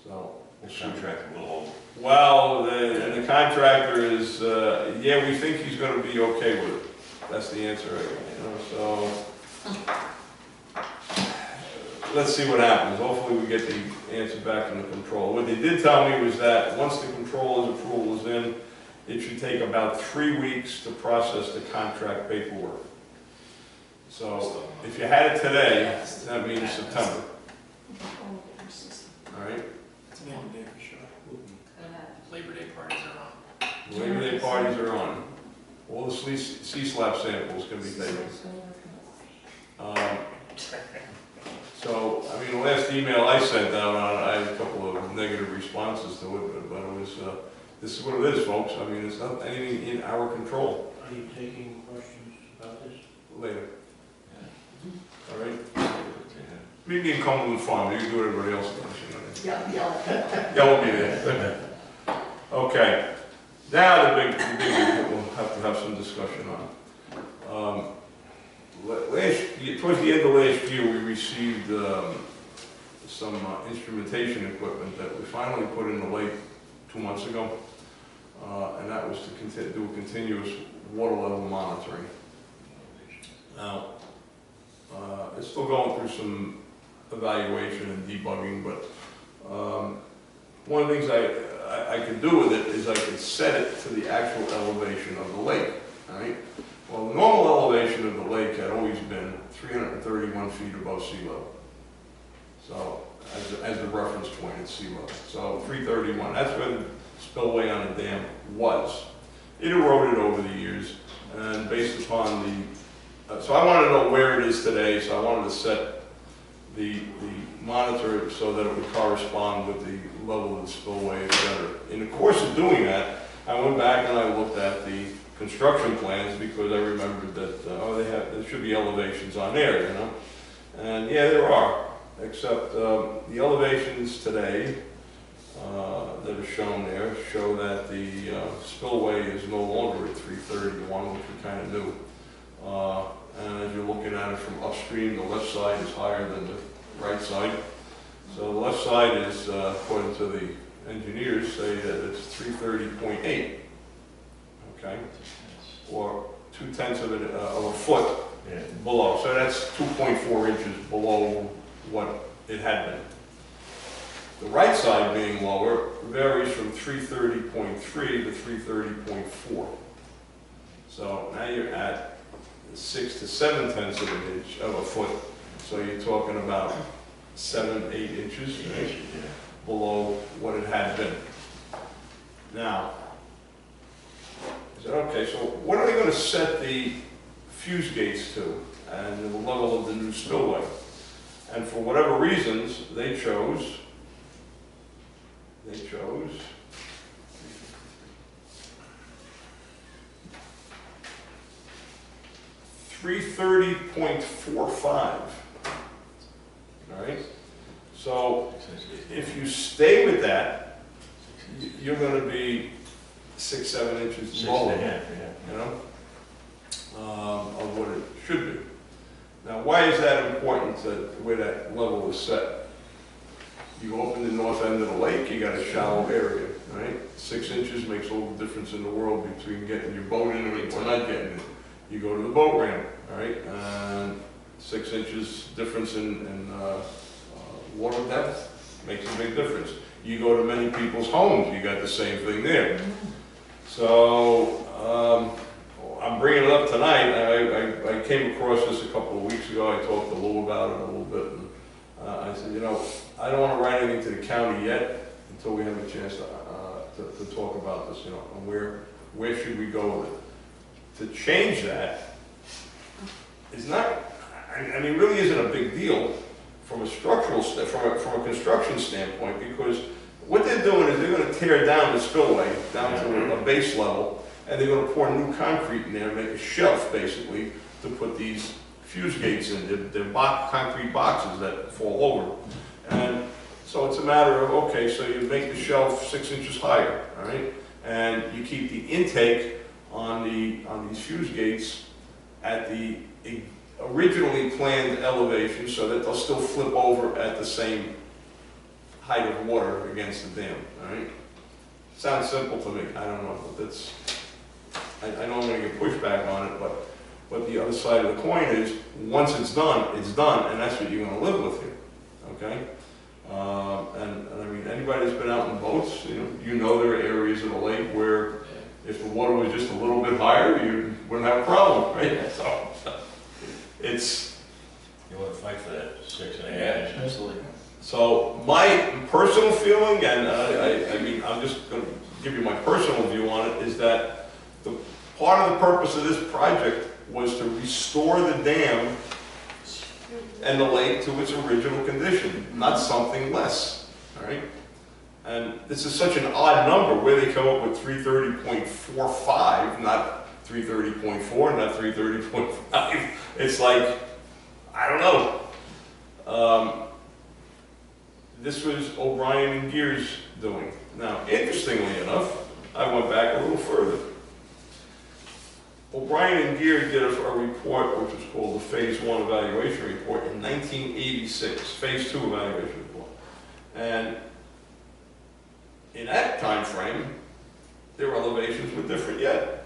So, The contractor will hold. well, the contractor is, yeah, we think he's gonna be okay with it. That's the answer, you know, so. Let's see what happens. Hopefully we get the answer back from the control. What they did tell me was that once the controller's approval is in, it should take about 3 weeks to process the contract paperwork. So if you had it today, that means September, all right? Labor Day parties are on. Labor Day parties are on. All the C-slab samples can be taken. So, I mean, the last email I sent out, I had a couple of negative responses to it, but it was, this is what it is, folks. I mean, it's not anything in our control. Are you taking questions about this? Later. All right? Meet me in Cumberland Farm. You can do what everybody else does. You know. Yeah, we'll be there. Okay. Now the big that we'll have to have some discussion on. Towards the end of last year, we received some instrumentation equipment that we finally put in the lake 2 months ago, and that was to do a continuous water level monitoring. Now, it's still going through some evaluation and debugging, but one of the things I could do with it is I could set it to the actual elevation of the lake, all right? Well, the normal elevation of the lake had always been 331 feet above sea level. So, as the reference point at sea level. So, 331, that's where the spillway on the dam was. It eroded over the years, and based upon the, so I wanted to know where it is today, so I wanted to set the monitor so that it would correspond with the level of the spillway, etc. In the course of doing that, I went back and I looked at the construction plans because I remembered that, there should be elevations on there, you know? And yeah, there are, except the elevations today that are shown there show that the spillway is no longer at 331, which we kind of knew. And as you're looking at it from upstream, the left side is higher than the right side. So the left side is, according to the engineers, say that it's 330.8, okay? Or 2/10 of a foot below. So that's 2.4 inches below what it had been. The right side being lower varies from 330.3 to 330.4. So now you're at 6 to 7/10 of an inch of a foot. So you're talking about 7, 8 inches below what it had been. Now, I said, okay, so what are they going to set the fuse gates to and the level of the new spillway? And for whatever reasons, they chose 330.45. All right? So if you stay with that, you're gonna be 6, 7 inches 6 lower, and a half, yeah. you know, of what it should be. Now, why is that important, that where that level is set? You go up in the north end of the lake, you got a shallow area, right? 6 inches makes all the difference in the world between getting your boat in or not getting it. You go to the boat ramp, all right, and 6 inches difference in water depth makes a big difference. You go to many people's homes, you got the same thing there. So, I'm bringing it up tonight. I came across this a couple of weeks ago. I talked to Lou about it a little bit. And, I said, you know, I don't want to write anything to the county yet until we have a chance to talk about this, you know, and where should we go with it. To change that is not, I mean, really isn't a big deal from a structural, from a construction standpoint, because what they're doing is they're going to tear down the spillway down to a base level, and they're going to pour new concrete in there, make a shelf basically to put these fuse gates in. They're concrete boxes that fall over, and so it's a matter of, okay, so you make the shelf 6 inches higher, all right, and you keep the intake on these fuse gates at the originally planned elevation, so that they'll still flip over at the same height of water against the dam, all right? Sounds simple to me, I don't know, but that's, I know I'm gonna get pushback on it, but the other side of the coin is, once it's done, and that's what you're gonna live with here, okay? And I mean, anybody that's been out in boats, you know there are areas of the lake where if the water was just a little bit higher, you wouldn't have a problem, right? So, it's... You want to fight for that 6 and a half? Yeah, absolutely. So, my personal feeling, and I mean, I'm just going to give you my personal view on it, is that part of the purpose of this project was to restore the dam and the lake to its original condition, not something less, all right? And this is such an odd number, where they come up with 330.45, not 330.4, not 330.5. It's like, I don't know. This was O'Brien and Gear's doing. Now, interestingly enough, I went back a little further. O'Brien and Gear did a report which was called the Phase 1 Evaluation Report in 1986, Phase 2 Evaluation Report. And in that time frame, their elevations were different yet.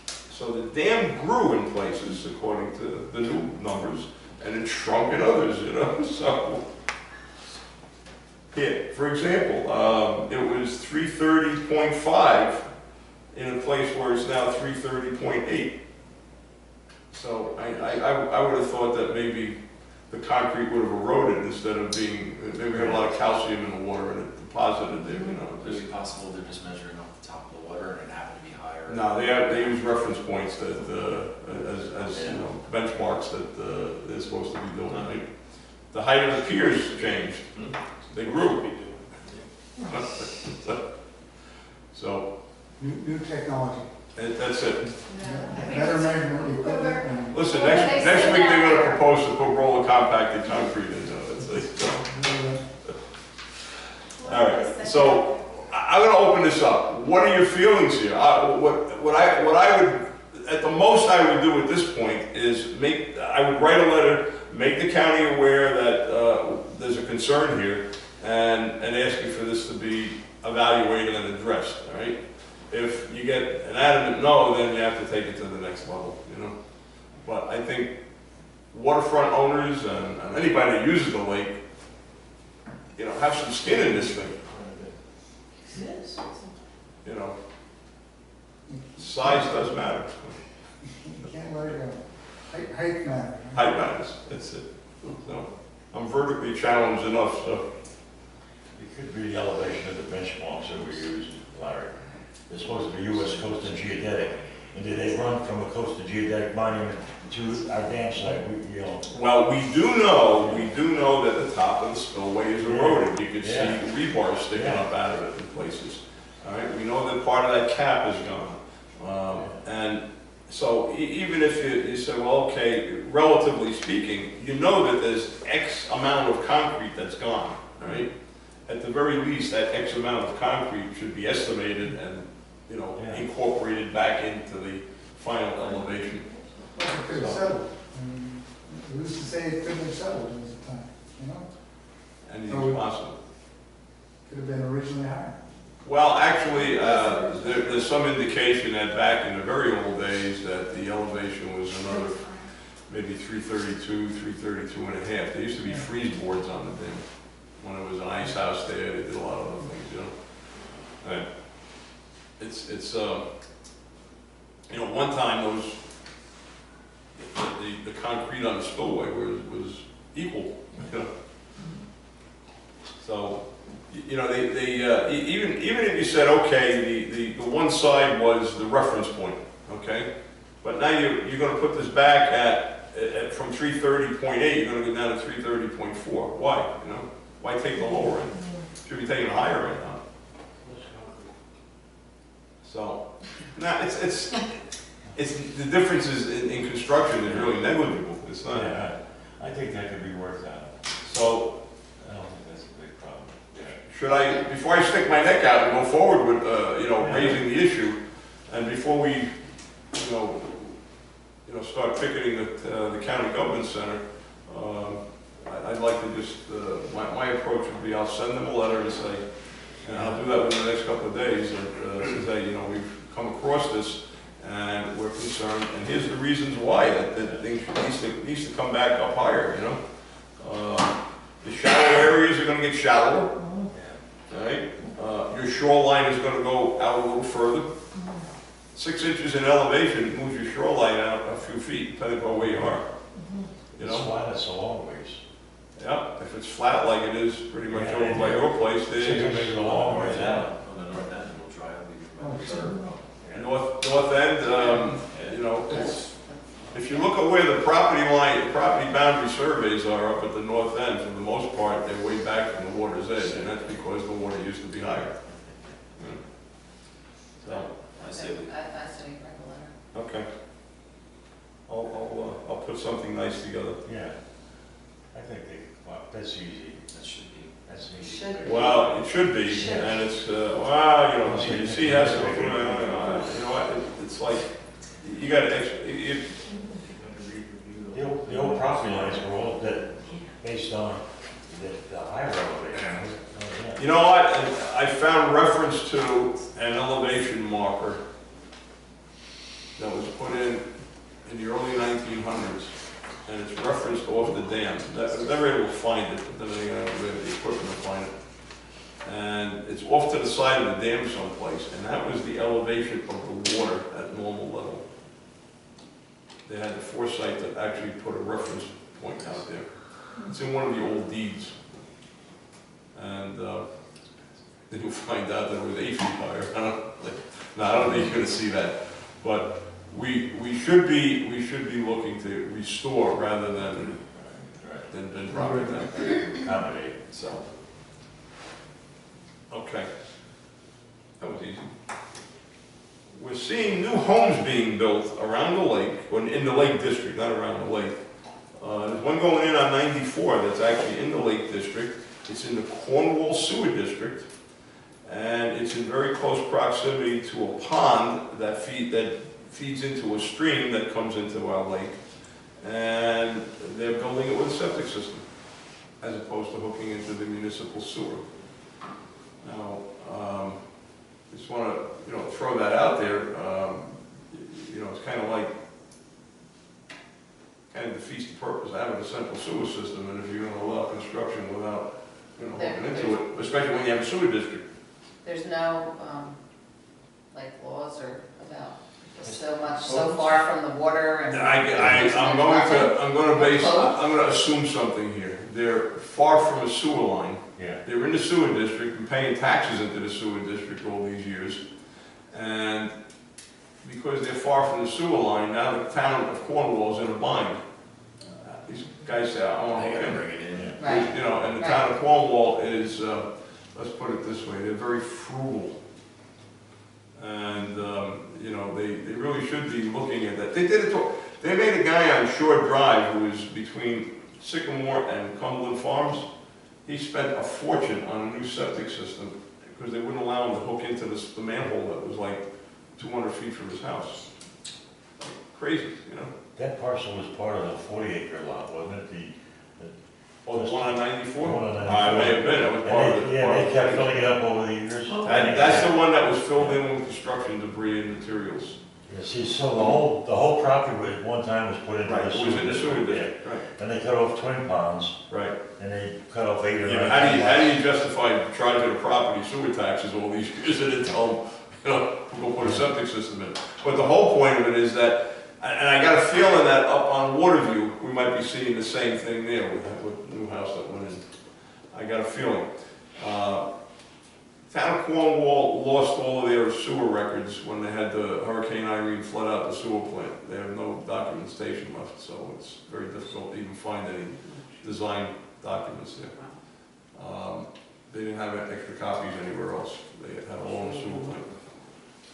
So the dam grew in places, according to the new numbers, and it shrunk in others, you know. So, yeah, for example, it was 330.5 in a place where it's now 330.8. So I would have thought that maybe the concrete would have eroded instead of being, maybe we had a lot of calcium in the water and it deposited there, you know. Is it possible they're just measuring off the top of the water and it happened to be higher? No, they use reference points that, as you know, benchmarks that they're supposed to be doing. Right? The height of the piers changed. They grew. So. New technology. That's it. Better measurement equipment and. Listen, next week they're going to propose to put roller compacted concrete in. All right, so I'm going to open this up. What are your feelings here? What I would, at the most I would do at this point is I would write a letter, make the county aware that there's a concern here, and asking for this to be evaluated and addressed. All right. If you get an adamant no, then you have to take it to the next level, you know. But I think waterfront owners and anybody that uses the lake, you know, have some skin in this thing. You know, size does matter. You can't let it go. Height matters. Height matters, that's it. So, I'm vertically challenged enough, so. It could be the elevation of the benchmarks that we use, Larry. They're supposed to be U.S. Coast and Geodetic. And did they run from a Coast and Geodetic monument to our dam site? Well, we do know that the top of the spillway is eroded. You can see the rebar sticking up out of it in places. All right, we know that part of that cap is gone. And so even if you say, well, okay, relatively speaking, you know that there's X amount of concrete that's gone, all right? at the very least, that X amount of concrete should be estimated and, you know, Yeah. incorporated back into the final elevation. Well, it could have settled. Who's to say it couldn't have settled in the time, you know? Anything's possible. Could have been originally higher. Well, actually, there's some indication that back in the very old days that the elevation was another maybe 332, 332 and a half. There used to be freeze boards on the dam. When it was an ice house there, they did a lot of other things, you know. And it's you know, one time the concrete on the spillway was equal, you know. So, you know, even if you said, okay, the one side was the reference point, okay? But now you're gonna put this back at from 330.8, you're gonna go down to 330.4. Why, you know? Why take the lower end? Should be taking the higher end, huh? So, now it's the differences in construction is really negligible. It's not. Yeah, I think that could be worked out. So, I don't think that's a big problem. should I, before I stick my neck out and go forward with, you know, raising the issue, and before we, you know, start picketing the county government center, I'd like to just, my approach would be I'll send them a letter and say, and I'll do that within the next couple of days, and say, you know, we've come across this and we're concerned, and here's the reasons why, that things needs to come back up higher, you know. The shallow areas are gonna get shallower, right? Your shoreline is gonna go out a little further. 6 inches in elevation moves your shoreline out a few feet, depending on where you are. You It's know? flat, it's a long ways. Yeah, if it's flat like it is pretty much Yeah, over by your place, Six there. inches a long ways out. On the north end, we'll try Oh, it. sure. North end, you know, if you look at where the property boundary surveys are up at the north end, for the most part, they're way back from the water's edge, and that's because the water used to be higher. So, I say we, I say write a letter. okay. I'll put something nice together. Yeah. I think well, that's easy. that should be. That's easy. Should be. Well, it should be, Should. and it's, well, you know, you see, that's, you know what, it's like, you gotta, The old property lines were all based on the higher elevation. Oh, yeah. you know what, I found reference to an elevation marker that was put in the early 1900s, and it's referenced off the dam. I was never able to find it, but then I have the equipment to find it. And it's off to the side of the dam someplace, and that was the elevation of the water at normal level. They had the foresight to actually put a reference point out there. It's in one of the old deeds. And then you'll find out that it was 8 feet higher. I don't think you're gonna see that. But we should be looking to restore rather than drop it down. Accommodate. So, okay, that was easy. We're seeing new homes being built around the lake, or in the Lake District, not around the lake. There's one going in on 94 that's actually in the Lake District. It's in the Cornwall Sewer District, and it's in very close proximity to a pond that feeds into a stream that comes into our lake. And they're building it with a septic system, as opposed to hooking into the municipal sewer. Now, just want to, throw that out there. It's kind of like, kind of defeats the purpose of having a central sewer system, and if you're going to allow construction without, hooking into it, especially when you have a sewer district. There's no, like laws or about so far from the water and. I'm going to assume something here. They're far from a sewer line. Yeah. They were in the sewer district and paying taxes into the sewer district all these years. And because they're far from the sewer line, now the town of Cornwall is in a bind. These guys say, I want to They hook gotta in. bring it in. Right. And the town of Cornwall is, let's put it this way, they're very frugal. And, they really should be looking at that. They made a guy on Shore Drive who was between Sycamore and Cumberland Farms. he spent a fortune on a new septic system because they wouldn't allow him to hook into the manhole that was like 200 feet from his house. Crazy, you know? That parcel was part of the 40-acre lot, wasn't it? Oh, the one on 94? One on 94. I may have been, it was part of it. Yeah, they kept filling it up over the years. That's the one that was filled in with construction debris and materials. Yeah, see, so the whole property at one time was put into Right, the it sewer. was in the sewer district, district, right, yeah. And they cut off twin ponds, right. and they cut off 8 or 9. Yeah, but how do you justify charging the property sewer taxes all these years and then tell them, you know, we'll put a septic system in? But the whole point of it is that, and I got a feeling that up on Waterview, we might be seeing the same thing there with the new house that went in. I got a feeling. Town of Cornwall lost all of their sewer records when they had the Hurricane Irene flood out the sewer plant. They have no documentation left, so it's very difficult to even find any design documents there. They didn't have extra copies anywhere else. They had a long sewer plant.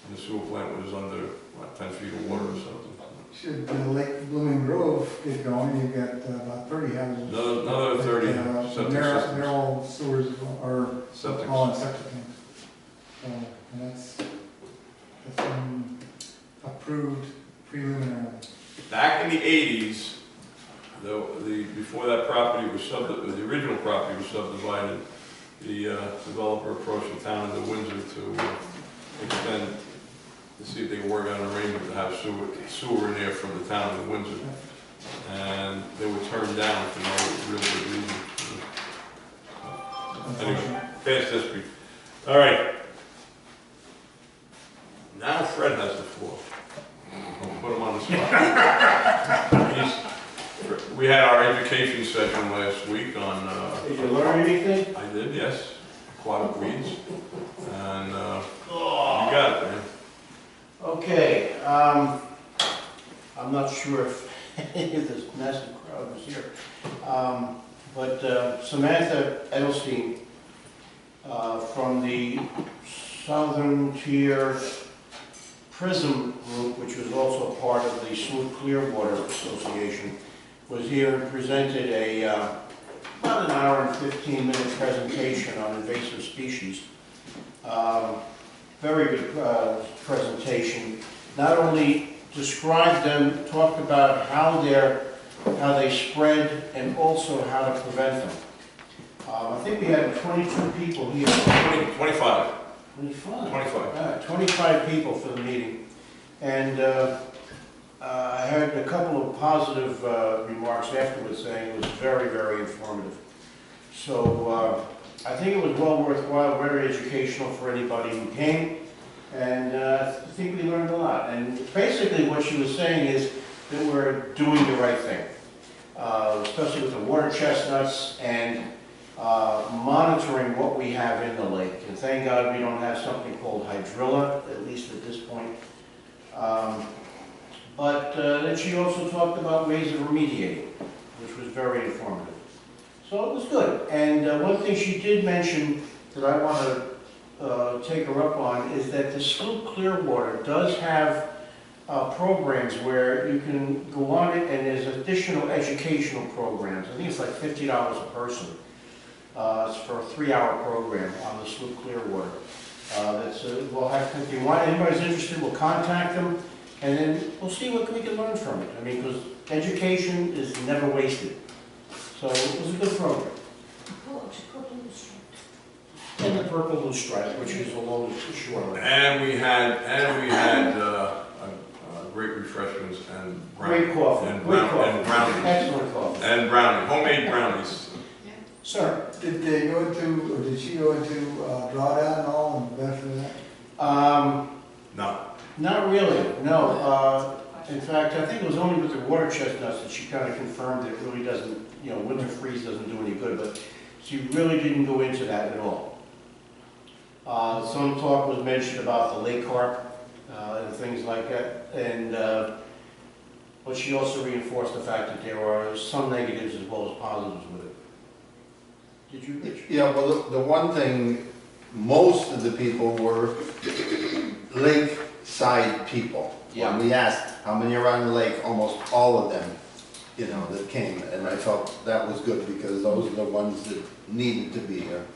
And the sewer plant was under, what, 10 feet of water or something. Should Lake Blooming Grove get going, you've got about 30 houses. Another 30 septic They're systems. all sewers, or Septic all in septic tanks. So, and that's been approved preliminarily. Back in the 80s, before that property was the original property was subdivided, the developer approached the town of New Windsor to extend, to see if they could work out an arrangement to have sewer in there from the town of New Windsor. And they were turned down for no real good reason. Anyway, past history. All right. Now Fred has the floor. I'll put him on the spot. We had our education session last week on... Did you learn anything? I did, yes. Aquatic weeds. And you got it, man. Okay, I'm not sure if any of this massive crowd was here. But Samantha Edelstein from the Southern Tier Prism Group, which was also part of the Smooth Clearwater Association, was here and presented about an hour and 15-minute presentation on invasive species. Very good presentation. Not only described them, talked about how they spread and also how to prevent them. I think we had 22 people here. 25. 25. 25 people for the meeting. And I heard a couple of positive remarks afterwards saying it was very, very informative. So I think it was well worthwhile, very educational for anybody who came. And I think we learned a lot. And basically what she was saying is that we're doing the right thing, especially with the water chestnuts and monitoring what we have in the lake. And thank God we don't have something called hydrilla, at least at this point. But then she also talked about ways of remediating, which was very informative. So it was good. And one thing she did mention that I want to take her up on is that the Smooth Clearwater does have programs where you can go on it, and there's additional educational programs. I think it's like $50 a person. It's for a 3-hour program on the Smooth Clearwater. We'll have, if you want, anybody's interested, we'll contact them, and then we'll see what we can learn from it. I mean, because education is never wasted. So it was a good program. And the purple blue stripe, which is along the shoreline. And we had great refreshments and Great coffee. and Great coffee. and brownies. Excellent coffee. And brownies, homemade brownies. Sir? Did they go into, or did she go into drawdown and all and benefit of that? No. Not really, no. In fact, I think it was only with the water chestnuts that she kind of confirmed that it really doesn't, winter freeze doesn't do any good, but she really didn't go into that at all. Some talk was mentioned about the lake carp and things like that, and but she also reinforced the fact that there are some negatives as well as positives with it. Did you, Rich? Yeah, well, the one thing, most of the people were lakeside people. Yeah. When we asked how many are on the lake, almost all of them you know, that came, and I felt that was good because those are the ones that needed to be here.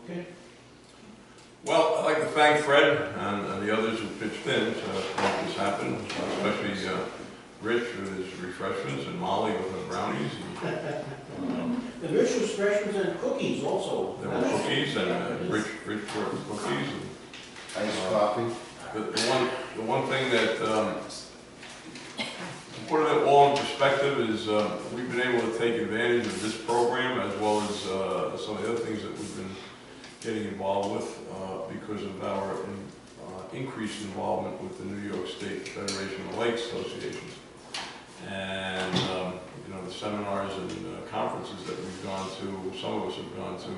Okay. Well, I'd like to thank Fred and the others who pitched in to make this happen, especially Rich with his refreshments and Molly with her brownies. The Rich was refreshments and cookies also. There were cookies and Rich brought the cookies. Iced coffee. The one thing that, to put it all in perspective, is we've been able to take advantage of this program as well as some of the other things that we've been getting involved with because of our increased involvement with the New York State Federation of Lakes Associations. And you know, the seminars and conferences that we've gone to, some of us have gone to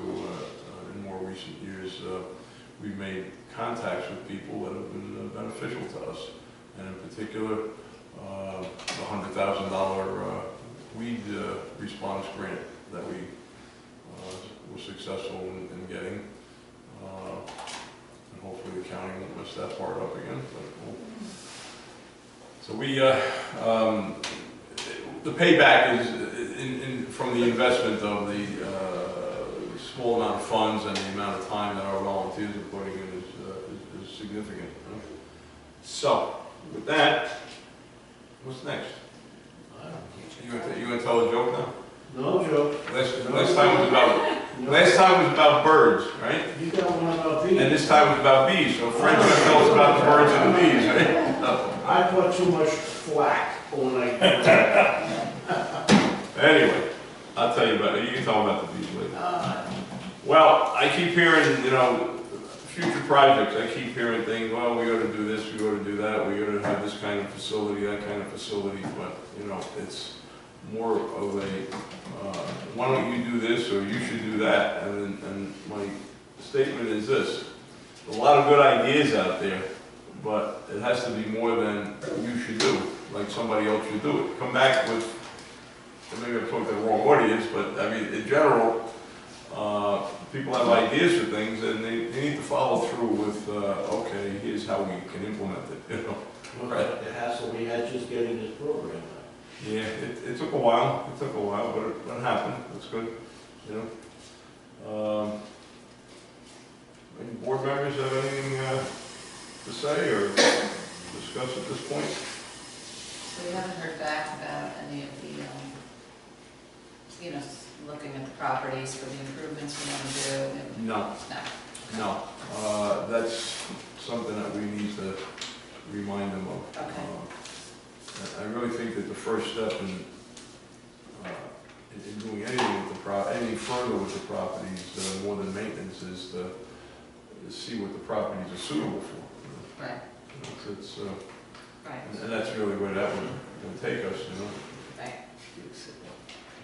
in more recent years, we've made contacts with people that have been beneficial to us. And in particular, the $100,000 weed response grant that we were successful in getting. And hopefully the county won't mess that part up again. But so we, the payback is from the investment of the small amount of funds and the amount of time that our volunteers are putting in is significant. So, with that, what's next? You want to tell a joke now? No joke. Last time was about birds, right? You got one about bees. And this time was about bees. So Fred's going to tell us about the birds and the bees, right? I caught too much flack when I did that. Anyway, I'll tell you about it. You can tell about the bees later. Well, I keep hearing, you know, future projects. I keep hearing things. Well, we got to do this. We got to do that. We got to have this kind of facility, that kind of facility. But you know, it's more of a why don't you do this or you should do that. And my statement is this: a lot of good ideas out there, but it has to be more than you should do, like somebody else should do it. Come back with, maybe I'm talking to the wrong audience, but I mean, in general, people have ideas for things and they need to follow through with, okay, here's how we can implement it, you know. Right. The hassle we had just getting this program. Yeah, it took a while, but it happened, it's good, you know. Any board members have anything to say or discuss at this point? So we haven't heard back about any of the, you know, looking at the properties for the improvements we want to do? No. No. No. That's something that we need to remind them of. Okay. I really think that the first step in doing anything with anything further with the properties, more than maintenance, is to see what the properties are suitable for. Right. It's Right. and that's really where that would take us, you know. Right.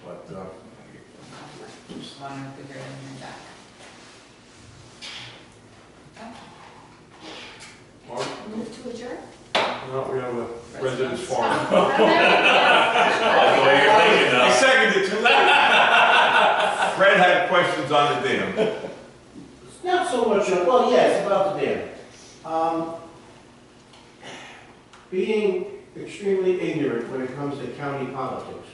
But Just wondering if we heard anything back. Okay. Mark, Move to adjourn? no, we have a residence forum. Like the way you're thinking I now. seconded it too late. Fred had questions on the dam. It's not so much, well, yeah, it's about the dam. Being extremely ignorant when it comes to county politics.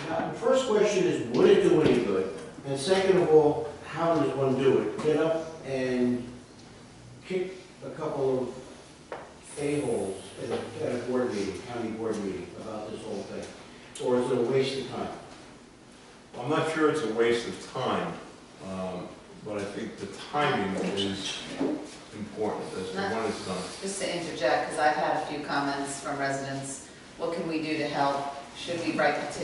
Now, the first question is, would it do any good? And second of all, how does one do it? Get up and kick a couple of a-holes at a board meeting, county board meeting, about this whole thing? Or is it a waste of time? I'm not sure it's a waste of time, but I think the timing is important as to when it's done. Just to interject, because I've had a few comments from residents, what can we do to help? Should we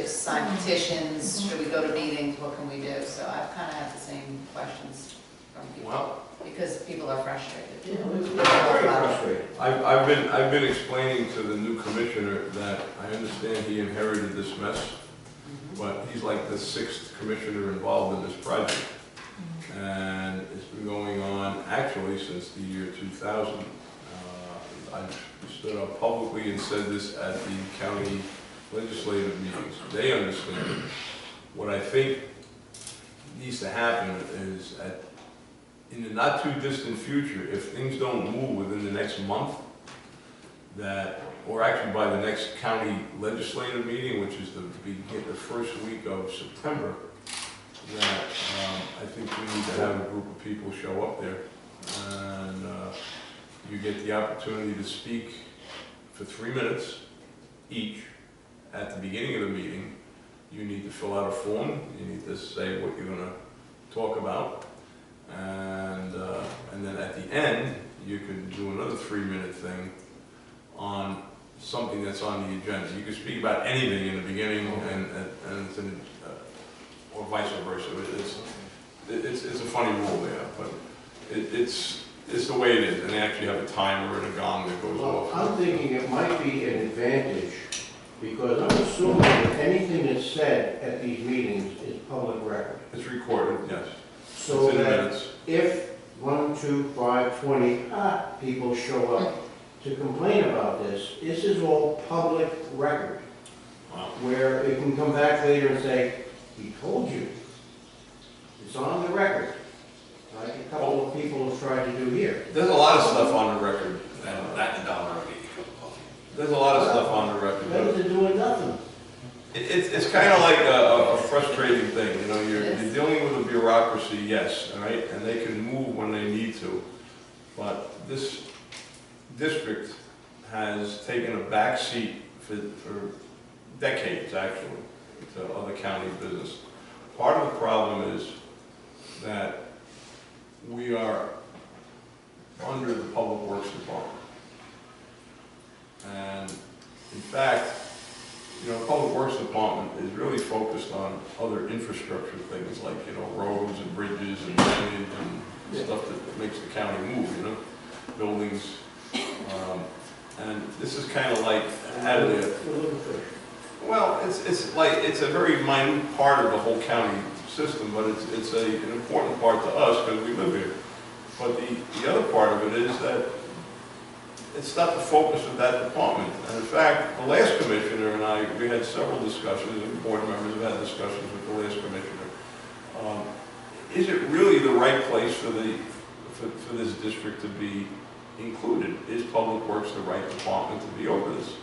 sign petitions? Should we go to meetings? What can we do? So I've kind of had the same questions from people, Well, because people are frustrated. Yeah, it's very frustrating. I've been explaining to the new commissioner that I understand he inherited this mess, but he's like the 6th commissioner involved in this project. And it's been going on actually since the year 2000. I've stood up publicly and said this at the county legislative meetings. They understand it. What I think needs to happen is in the not too distant future, if things don't move within the next month, that, or actually by the next county legislative meeting, which is the first week of September, that I think we need to have a group of people show up there, and you get the opportunity to speak for 3 minutes each at the beginning of the meeting. You need to fill out a form, you need to say what you're going to talk about, and then at the end, you could do another 3-minute thing on something that's on the agenda. You can speak about anything in the beginning, and it's in, or vice versa. It's a funny rule there, but it's the way it is, and they actually have a timer and a gong that goes Well, off. I'm thinking it might be an advantage, because I'm assuming that anything that's said at these meetings is public record. It's recorded, yes. So It's in the that minutes. if 1, 2, 5, 20 people show up to complain about this is all public record, Wow. where it can come back later and say, "We told you." It's on the record, like a couple of people have tried to do here. There's a lot of stuff on the record. That and $1 will get you a cup of coffee. There's a lot of stuff on the record. Better than doing nothing. It's kind of like a frustrating thing, you know, you're dealing with a bureaucracy, yes, all right, and they can move when they need to, but this district has taken a back seat for decades, actually, to other county business. Part of the problem is that we are under the Public Works Department. And in fact, you know, Public Works Department is really focused on other infrastructure things like, you know, roads and bridges and drainage and stuff that makes the county move, you know, buildings. And this is kind of like out of the, well, it's like, it's a very minute part of the whole county system, but it's an important part to us because we live here. But the other part of it is that it's not the focus of that department. And in fact, the last commissioner and I, we had several discussions, and board members have had discussions with the last commissioner. Is it really the right place for this district to be included? Is Public Works the right department to be over this?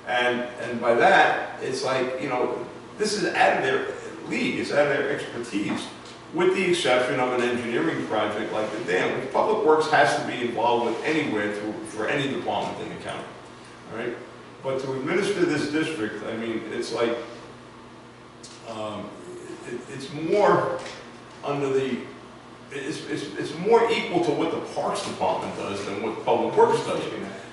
And by that, it's like, you know, this is out of their league, it's out of their expertise, with the exception of an engineering project like the dam, which Public Works has to be involved with anywhere for any department in the county, all right? But to administer this district, I mean, it's like, it's more under the, it's more equal to what the Parks Department does than what Public Works does.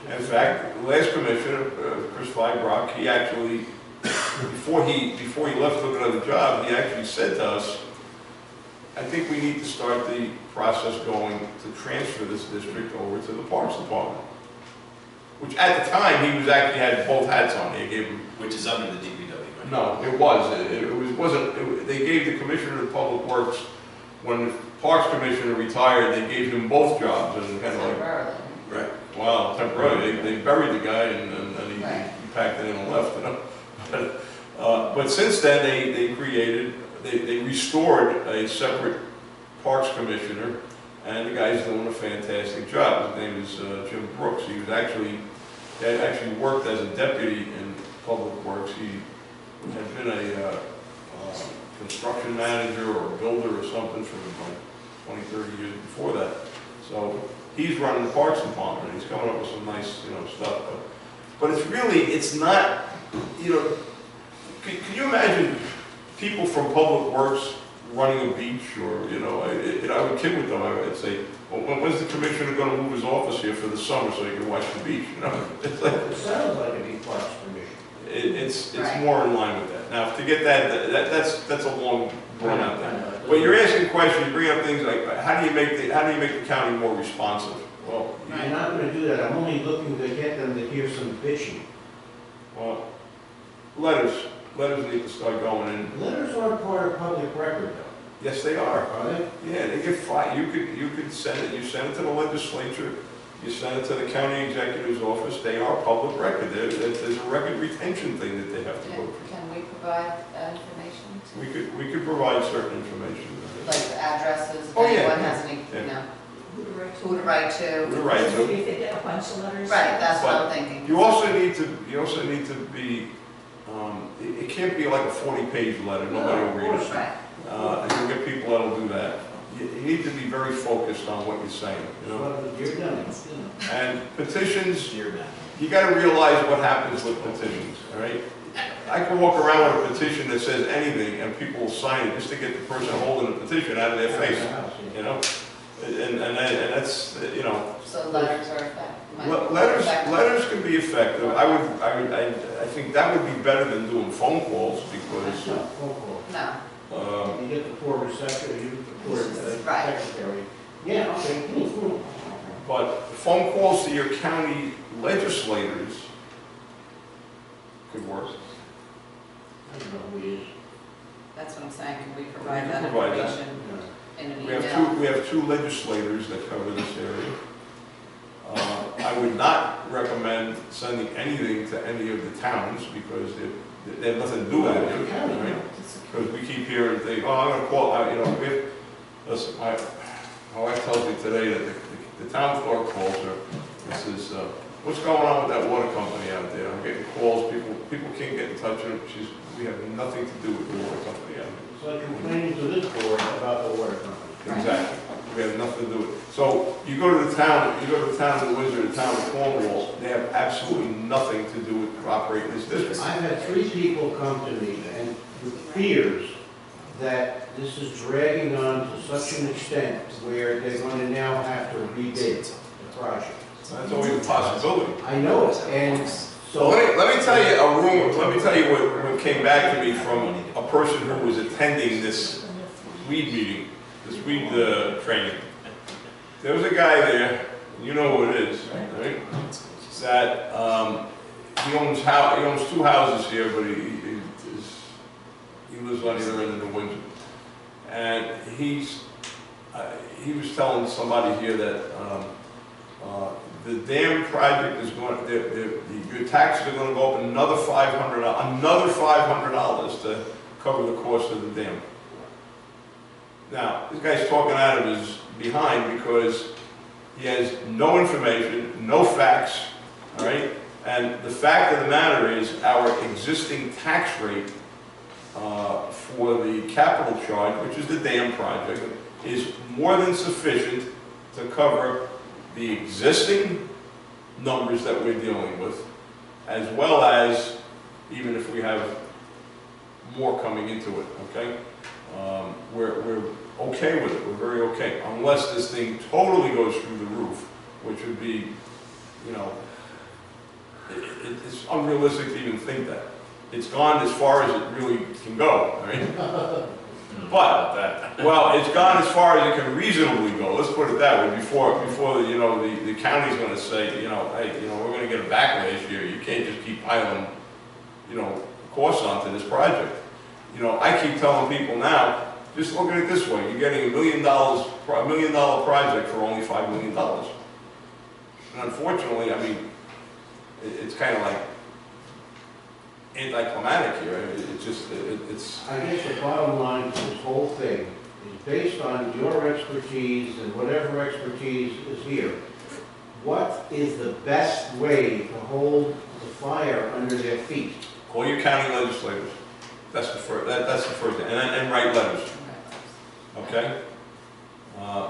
In fact, the last commissioner, Chris Fybrock, he actually, before he left to another job, he actually said to us, I think we need to start the process going to transfer this district over to the Parks Department. Which at the time, he was actually had both hats on. They gave him, Which is under the DPW, right? no, it wasn't. They gave the Commissioner of Public Works, when the Parks Commissioner retired, they gave him both jobs and kind of like, Temporarily. right, wow, temporarily. They buried the guy and he packed it in and left. You know? But since then, they restored a separate Parks Commissioner, and the guy's doing a fantastic job. His name is Jim Brooks. He had actually worked as a deputy in Public Works. He had been a construction manager or a builder or something for like 20, 30 years before that. So he's running the Parks Department. He's coming up with some nice, you know, stuff. But it's not, you know, can you imagine people from Public Works running a beach, or, you know, I would kid with them. I would say, well, when's the commissioner going to move his office here for the summer so you can watch the beach? You know, it's like, It sounds like a Parks Commission. it's Right. more in line with that. Now, to get that's a long run out there. But you're asking questions, you bring up things like, how do you make the county more responsive? Well, I'm not gonna do that, I'm only looking to get them to hear some bitching. well, letters need to start going in. Letters aren't part of public record though, Yes, they are. are they? Yeah, they get filed. You could send it. You send it to the legislature. You send it to the county executive's office. They are public record. There's a record retention thing that they have to go through. Can we provide that information? We could provide certain information. Like the addresses, if Oh, yeah, anyone yeah, has any, yeah. you know? write to. Who to write to. You're right, so If they get a bunch of letters. Right, that's what I'm But thinking. you also need to be, it can't be like a 40-page letter, nobody will read it. Right, And you'll get people that'll do that. You need to be very focused on what you're saying, you know? You're done. And petitions, you gotta realize what happens with petitions, all right? I can walk around with a petition that says anything, and people will sign it just to get the person holding the petition out of their face, you know? And that's, you know, so letters are effective. letters can be effective. I think that would be better than doing phone calls, because, No, phone call. No, You get the poor reception, you get the poor Right. secretary. Yeah, okay. but phone calls to your county legislators could work. I don't know who he is. that's what I'm saying, can we provide that provide that. information in an We have email? we have two legislators that cover this area. I would not recommend sending anything to any of the towns, because they have nothing to do with it, right? Because we keep hearing things, oh, I'm gonna call, you know, listen, my wife tells me today that the town clerk calls her and says, what's going on with that water company out there? I'm getting calls, people can't get in touch with them. We have nothing to do with the water company out there. It's like complaining to this board about the water company. Exactly. We have nothing to do with it. So you go to the town of Windsor, the town of Cornwall, they have absolutely nothing to do with operating this district. I've had 3 people come to me and with fears that this is dragging on to such an extent where they're going to now have to rebid the project. That's always a possibility. I know it, and so. Let me tell you a rumor, let me tell you what came back to me from a person who was attending this weed meeting, this weed training. There was a guy there, you know who it is, right? That he owns 2 houses here, but he lives on the other end of the Windsor. And he was telling somebody here that the dam project is going, your taxes are going to go up another $500 to cover the cost of the dam. Now, this guy's talking out of his behind because he has no information, no facts, all right? And the fact of the matter is our existing tax rate for the capital charge, which is the dam project, is more than sufficient to cover the existing numbers that we're dealing with, as well as even if we have more coming into it, okay? We're okay with it, we're very okay, unless this thing totally goes through the roof, which would be, you know, it's unrealistic to even think that. It's gone as far as it really can go, right? But, well, it's gone as far as it can reasonably go, let's put it that way, before you know, the county's gonna say, you know, hey, you know, we're gonna get a backlash here, you can't just keep piling, you know, costs onto this project. You know, I keep telling people now, just look at it this way, you're getting $1 million project for only $5 million. And unfortunately, I mean, it's kind of like anticlimactic here. It's just, it's. I guess the bottom line to this whole thing is based on your expertise and whatever expertise is here. What is the best way to hold the fire under their feet? Call your county legislators. That's the first. That's the first thing. And write letters. Okay.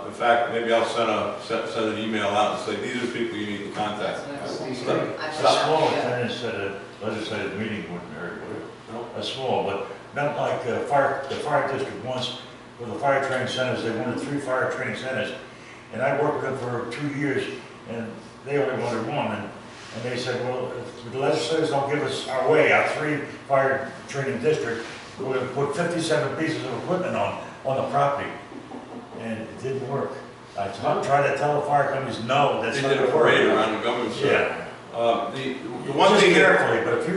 In fact, maybe I'll send an email out and say these are the people you need to contact. A small attendance at a legislative meeting wouldn't hurt, would it? No. A small, but not like the fire district once, with the fire training centers, they wanted 3 fire training centers. And I worked with them for 2 years, and they only wanted 1. And they said, well, if the legislators don't give us our way, our 3 fire training district, we're going to put 57 pieces of equipment on the property. And it didn't work. I tried to tell the fire companies, no, that's They not did going a to work. parade around the government center. Yeah. The one Just thing that, carefully, but if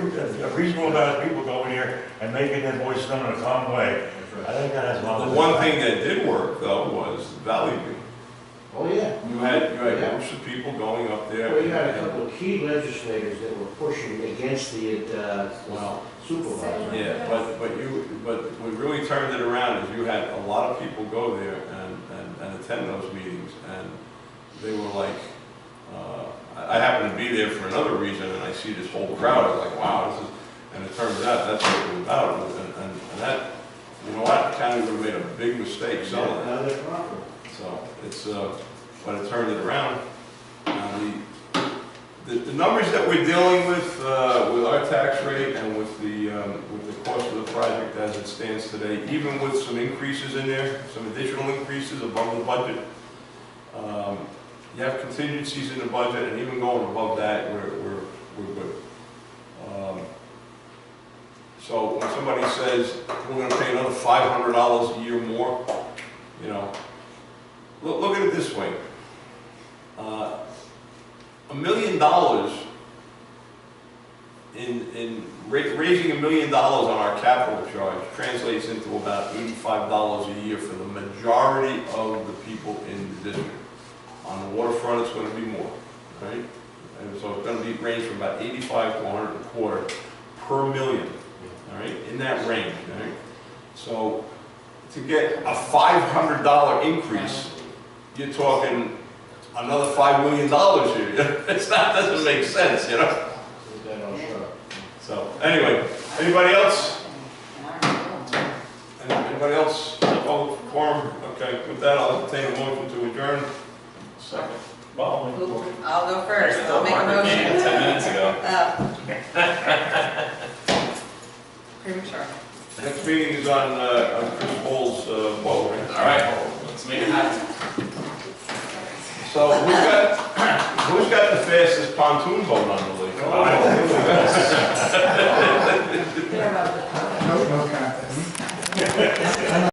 a reasonable amount of people go in here and making their voice known in a calm way, I think that has a lot of. the one thing that did work though was Valley View. Oh, yeah. You had groups of people going up there. Well, you had a couple of key legislators that were pushing against the supervisor. Yeah, but what really turned it around is you had a lot of people go there and attend those meetings, and they were like, I happened to be there for another reason, and I see this whole crowd, I was like, wow, this is, and it turns out that's what it was about, and that, you know what, the county would have made a big mistake selling that. Now they're profitable. So it's, but it turned it around. The numbers that we're dealing with our tax rate and with the cost of the project as it stands today, even with some increases in there, some additional increases above the budget, you have contingencies in the budget, and even going above that, we're good. So when somebody says we're going to pay another $500 a year more, you know, look at it this way. $1 million in raising $1 million on our capital charge translates into about $85 a year for the majority of the people in the district. On the waterfront, it's going to be more, right? And so it's going to be range from about 85 to 125 per million, all right? In that range, right? So to get a $500 increase, you're talking another $5 million here. Doesn't make sense, you know? So, anyway, anybody else? Anybody else? Public forum? Okay, with that, I'll entertain a motion to adjourn. Second. I'll go first, I'll make a motion. 10 minutes ago. Premature. Next meeting is on Chris Paul's boat, right? All right, let's make it happen. So who's got the fastest pontoon boat on the lake? No contest.